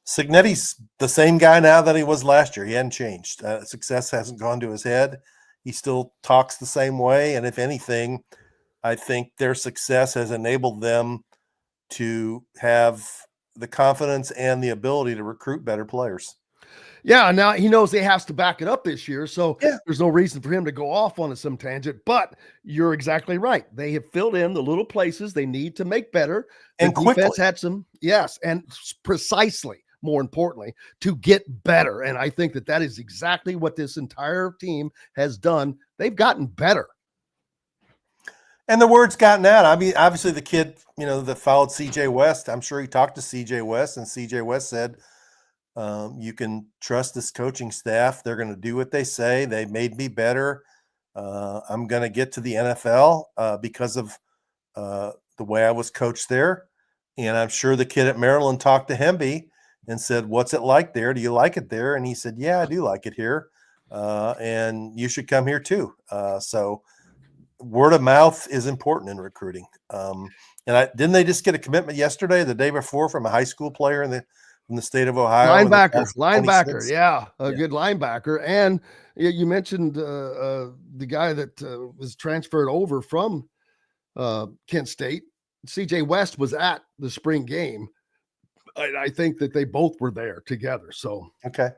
Cignetti's the same guy now that he was last year. He hadn't changed. Success hasn't gone to his head. He still talks the same way. And if anything, I think their success has enabled them to have the confidence and the ability to recruit better players. Yeah, now he knows he has to back it up this year, so there's no reason for him to go off on some tangent. But you're exactly right. They have filled in the little places they need to make better. And quickly. Defense had some, and precisely. more importantly, to get better. And I think that is exactly what this entire team has done. They've gotten better. And the word's gotten out. I mean, obviously the kid, that followed CJ West, I'm sure he talked to CJ West, and CJ West said, you can trust this coaching staff. They're going to do what they say. They made me better. I'm going to get to the NFL because of the way I was coached there. And I'm sure the kid at Maryland talked to Hemby and said, what's it like there? Do you like it there? And he said, yeah, I do like it here. And you should come here too. So word of mouth is important in recruiting. Didn't they just get a commitment yesterday, the day before, from a high school player from the state of Ohio? Linebacker. Yeah. Good linebacker. And you mentioned the guy that was transferred over from Kent State. CJ West was at the spring game. I think that they both were there together. So, okay.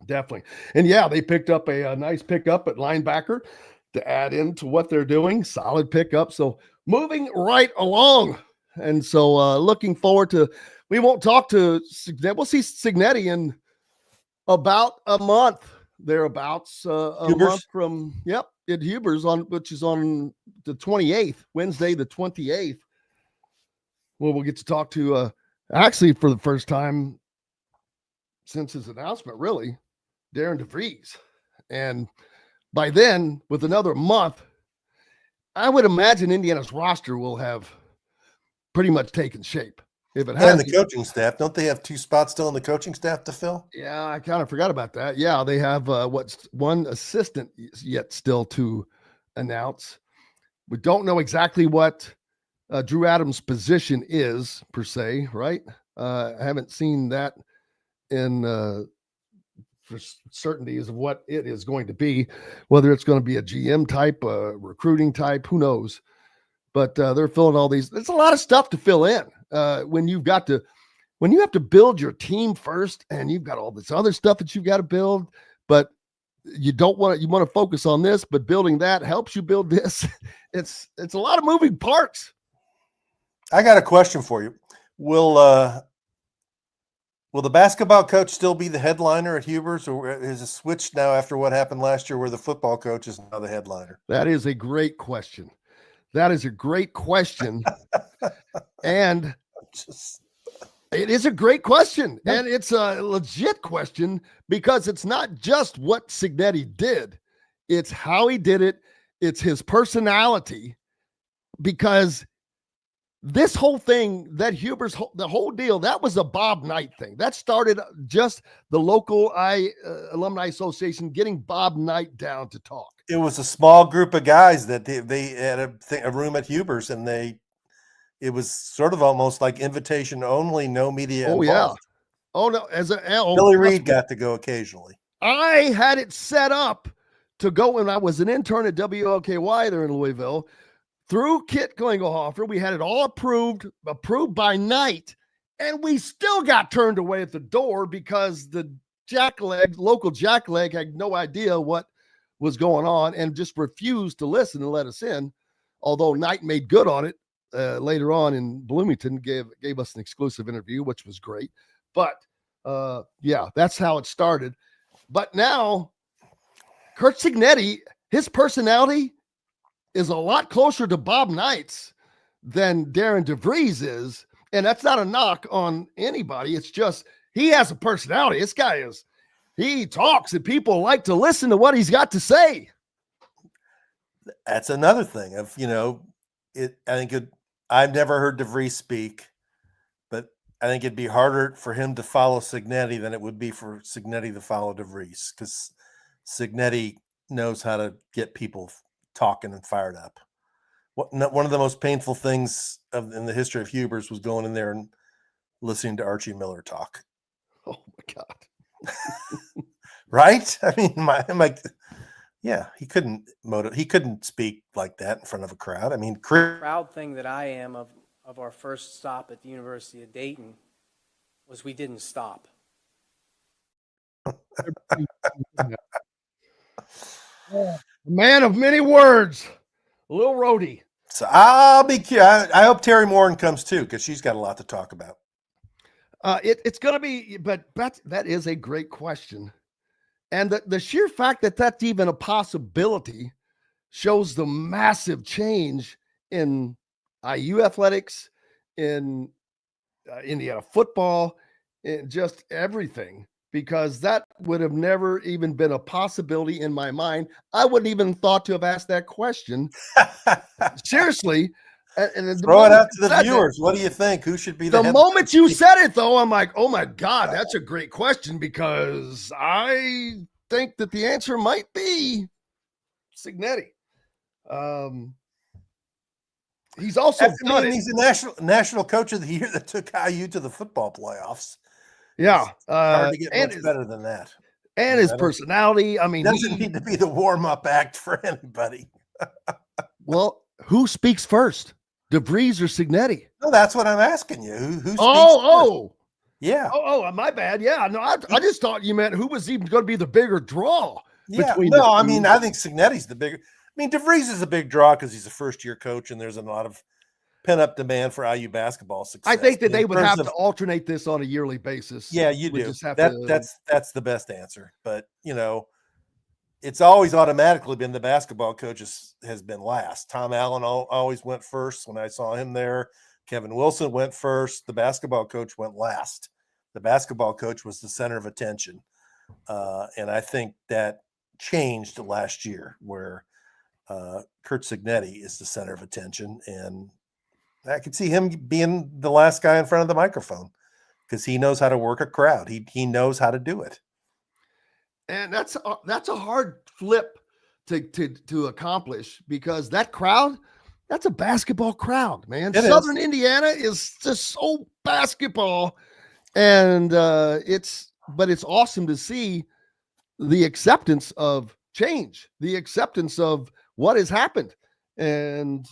Definitely. And yeah, they picked up a nice pickup at linebacker to add into what they're doing. Solid pickup. So moving right along. And so looking forward to, we won't talk to Signetti. We'll see Signetti in about a month, thereabouts, month from, at Huber's, which is on the 28th, Wednesday, the 28th. Well, we'll get to talk to, actually for the first time since his announcement, really, Darren DeVries. And by then, with another month, I would imagine Indiana's roster will have pretty much taken shape. If it has, and the coaching staff, don't they have 2 spots still in the coaching staff to fill? Yeah, I kind of forgot about that. Yeah, they have one assistant yet still to announce. We don't know exactly what Drew Adams' position is per se, right? I haven't seen that in for certainties of what it is going to be, whether it's going to be a GM type, a recruiting type, who knows? But they're filling all these. There's a lot of stuff to fill in when you have to build your team first, and you've got all this other stuff that you've got to build, but you want to focus on this, but building that helps you build this. It's a lot of moving parts. I got a question for you. Will the basketball coach still be the headliner at Huber's, or is it switched now after what happened last year where the football coach is now the headliner? That is a great question. And it is a great question. And it's a legit question because it's not just what Signetti did. It's how he did it. It's his personality, because this whole thing, that Huber's, the whole deal, that was a Bob Knight thing. That started just the local Alumni Association getting Bob Knight down to talk. It was a small group of guys that they had a room at Huber's, and it was sort of almost like invitation only, no media involved. Yeah. Oh no, Billy Reed got to go occasionally. I had it set up to go when I was an intern at WLKY there in Louisville. Through Kit Klingelhofer, we had it all approved by Knight, and we still got turned away at the door because the local jackleg had no idea what was going on and just refused to listen and let us in. Although Knight made good on it later on in Bloomington, gave us an exclusive interview, which was great. But that's how it started. But now, Curt Signetti, his personality is a lot closer to Bob Knight's than Darren DeVries is. And that's not a knock on anybody. It's just, he has a personality. This guy he talks and people like to listen to what he's got to say. That's another thing of, I've never heard DeVries speak, but I think it'd be harder for him to follow Signetti than it would be for Signetti to follow DeVries, because Signetti knows how to get people talking and fired up. One of the most painful things in the history of Huber's was going in there and listening to Archie Miller talk. Oh my God. Right? I mean, he couldn't speak like that in front of a crowd. I mean, proud thing that I am of our first stop at the University of Dayton was we didn't stop. Man of many words, Lil Rhodey. So I'll be curious. I hope Terry Morin comes too, because she's got a lot to talk about. It's going to be, but that is a great question. And the sheer fact that that's even a possibility shows the massive change in IU athletics, in Indiana football, in just everything, because that would have never even been a possibility in my mind. I wouldn't even thought to have asked that question. Seriously. And Throw it out to the viewers. What do you think? Who should be the head moment coach? you said it, though, I'm like, oh my God, that's a great question, because I think that the answer might be Cignetti. He's also done it. He's a national coach of the year that took IU to the football playoffs. Yeah, hard to get much better than that. And his personality. I mean, doesn't need to be the warm-up act for anybody. Well, who speaks first, DeVries or Cignetti? No, that's what I'm asking you. Who speaks first? Yeah. Oh, my bad. Yeah, no, I just thought you meant who was even going to be the bigger draw. Yeah, no, I mean, I think Cignetti's the bigger. I mean, DeVries is a big draw because he's a first-year coach, and there's a lot of pent-up demand for IU basketball success. I think that they would have to alternate this on a yearly basis. Yeah, you do. That's the best answer. But, it's always automatically been the basketball coach has been last. Tom Allen always went first when I saw him there. Kevin Wilson went first. The basketball coach went last. The basketball coach was the center of attention. And I think that changed last year where Curt Cignetti is the center of attention. And I could see him being the last guy in front of the microphone because he knows how to work a crowd. He knows how to do it. And that's a hard flip to accomplish, because that crowd, that's a basketball crowd, man. Southern Indiana is just so basketball. And it's awesome to see the acceptance of change, the acceptance of what has happened. And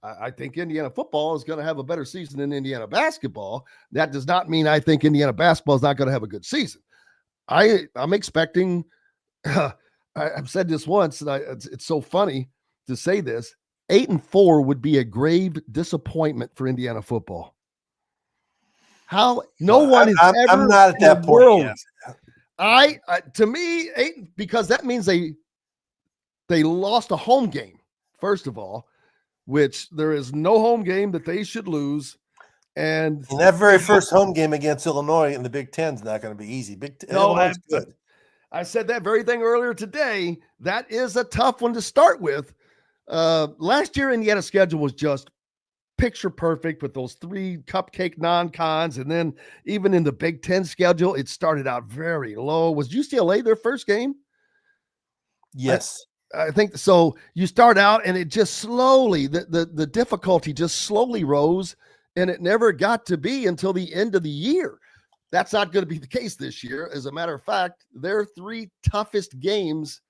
I think Indiana football is going to have a better season than Indiana basketball. That does not mean I think Indiana basketball is not going to have a good season. I'm expecting, I've said this once, and it's so funny to say this, 8-4 would be a grave disappointment for Indiana football. How no one is ever I'm not at that point yet. To me, because that means they lost a home game, first of all, which there is no home game that they should lose. And that very first home game against Illinois in the Big Ten is not going to be easy. Illinois good. I said that very thing earlier today. That is a tough one to start with. Last year, Indiana's schedule was just picture perfect with those 3 cupcake non-cons. And then even in the Big Ten schedule, it started out very low. Was UCLA their first game? Yes. I think so. You start out and it just slowly, the difficulty just slowly rose. And it never got to be until the end of the year. That's not going to be the case this year. As a matter of fact, their 3 toughest games,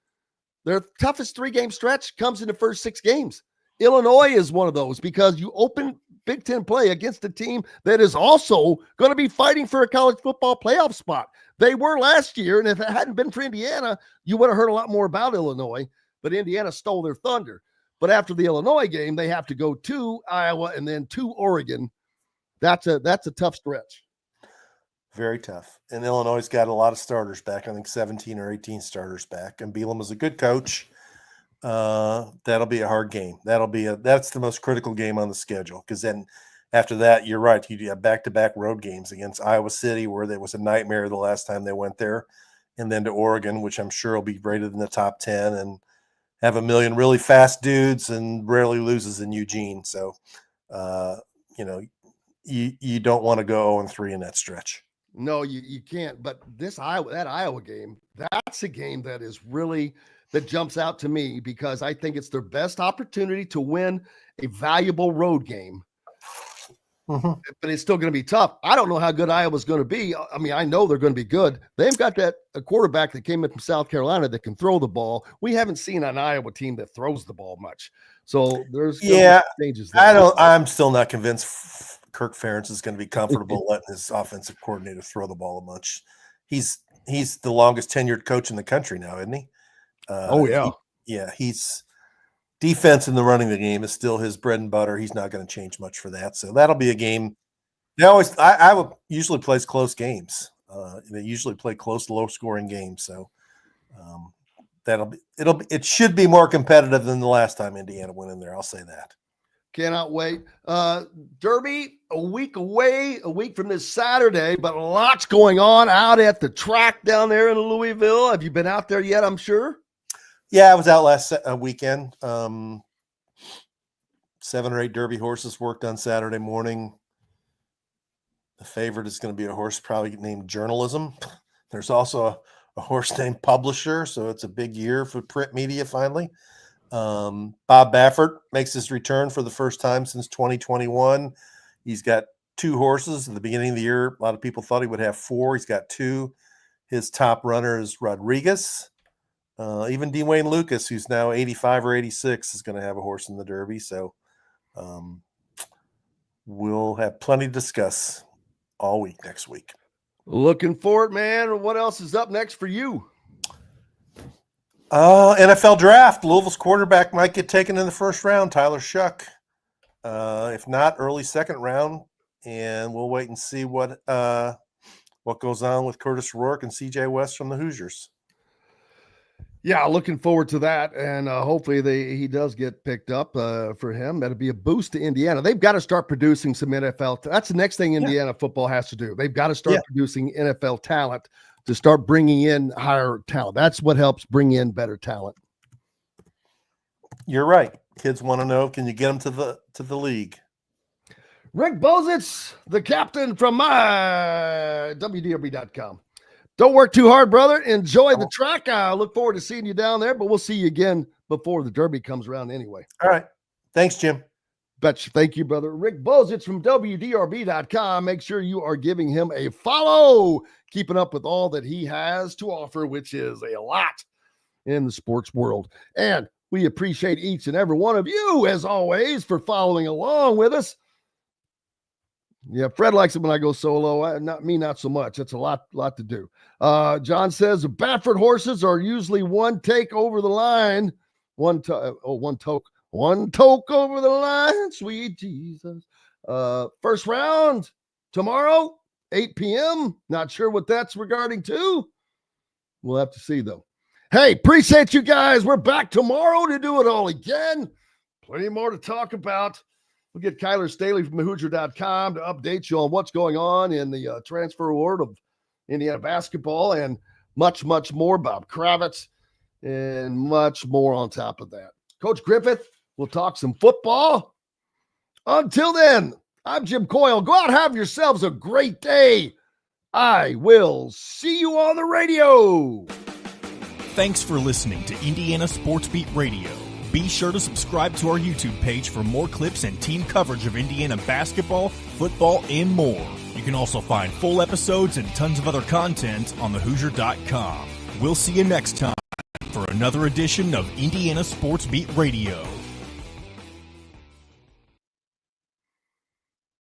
their toughest 3-game stretch comes in the first 6 games. Illinois is one of those, because you open Big Ten play against a team that is also going to be fighting for a college football playoff spot. They were last year, and if it hadn't been for Indiana, you would have heard a lot more about Illinois, but Indiana stole their thunder. But after the Illinois game, they have to go to Iowa and then to Oregon. That's a tough stretch. Very tough. And Illinois got a lot of starters back. I think 17 or 18 starters back. And Bielema is a good coach. That'll be a hard game. That's the most critical game on the schedule, because then after that, you're right. You have back-to-back road games against Iowa City, where there was a nightmare the last time they went there, and then to Oregon, which I'm sure will be rated in the top 10 and have a million really fast dudes and rarely loses in Eugene. So, you don't want to go 0-3 in that stretch. No, you can't. But that Iowa game, that's a game that is really that jumps out to me, because I think it's their best opportunity to win a valuable road game. Mm-hmm. But it's still going to be tough. I don't know how good Iowa's going to be. I mean, I know they're going to be good. They've got a quarterback that came in from South Carolina that can throw the ball. We haven't seen an Iowa team that throws the ball much. So there's changes there. I'm still not convinced Kirk Ferentz is going to be comfortable letting his offensive coordinator throw the ball a bunch. He's the longest tenured coach in the country now, isn't he? He's defense and the running the game is still his bread and butter. He's not going to change much for that. So that'll be a game I would usually plays close games. They usually play close, low-scoring games. So it should be more competitive than the last time Indiana went in there. I'll say that. Cannot wait. Derby, a week away, a week from this Saturday, but lots going on out at the track down there in Louisville. Have you been out there yet, I'm sure? Yeah, I was out last weekend. 7 or 8 Derby horses worked on Saturday morning. The favorite is going to be a horse probably named Journalism. There's also a horse named Publisher, so it's a big year for print media finally. Bob Baffert makes his return for the first time since 2021. He's got 2 horses. At the beginning of the year, a lot of people thought he would have 4. He's got 2. His top runner is Rodriguez. Even Dwayne Lucas, who's now 85 or 86, is going to have a horse in the Derby. So we'll have plenty to discuss all week next week. Looking forward, man. What else is up next for you? NFL draft. Louisville's quarterback might get taken in the first round, Tyler Shuck. If not, early second round. And we'll wait and see what goes on with Curtis Rourke and CJ West from the Hoosiers. Yeah, looking forward to that. And hopefully he does get picked up for him. That'll be a boost to Indiana. They've got to start producing some NFL. That's the next thing Indiana football has to do. They've got to start producing NFL talent to start bringing in higher talent. That's what helps bring in better talent. You're right. Kids want to know, can you get them to the league? Rick Bozich, the captain from my WDRB.com. Don't work too hard, brother. Enjoy the track. I look forward to seeing you down there, but we'll see you again before the Derby comes around anyway. All right. Thanks, Jim. Betcha. Thank you, brother. Rick Bozich from WDRB.com. Make sure you are giving him a follow, keeping up with all that he has to offer, which is a lot in the sports world. And we appreciate each and every one of you, as always, for following along with us. Yeah, Fred likes it when I go solo. Not so much. It's a lot to do. John says the Baffert horses are usually one take over the line. One toke over the line, sweet Jesus. First round tomorrow, 8 p.m. Not sure what that's regarding to. We'll have to see, though. Hey, appreciate you guys. We're back tomorrow to do it all again. Plenty more to talk about. We'll get Kyler Staley from Hoosier.com to update you on what's going on in the transfer world of Indiana basketball and much, much more. Bob Kravitz and much more on top of that. Coach Griffith, we'll talk some football. Until then, I'm Jim Coyle. Go out and have yourselves a great day. I will see you on the radio. Thanks for listening to Indiana Sports Beat Radio. Be sure to subscribe to our YouTube page for more clips and team coverage of Indiana basketball, football, and more. You can also find full episodes and tons of other content on thehoosier.com. We'll see you next time for another edition of Indiana Sports Beat Radio.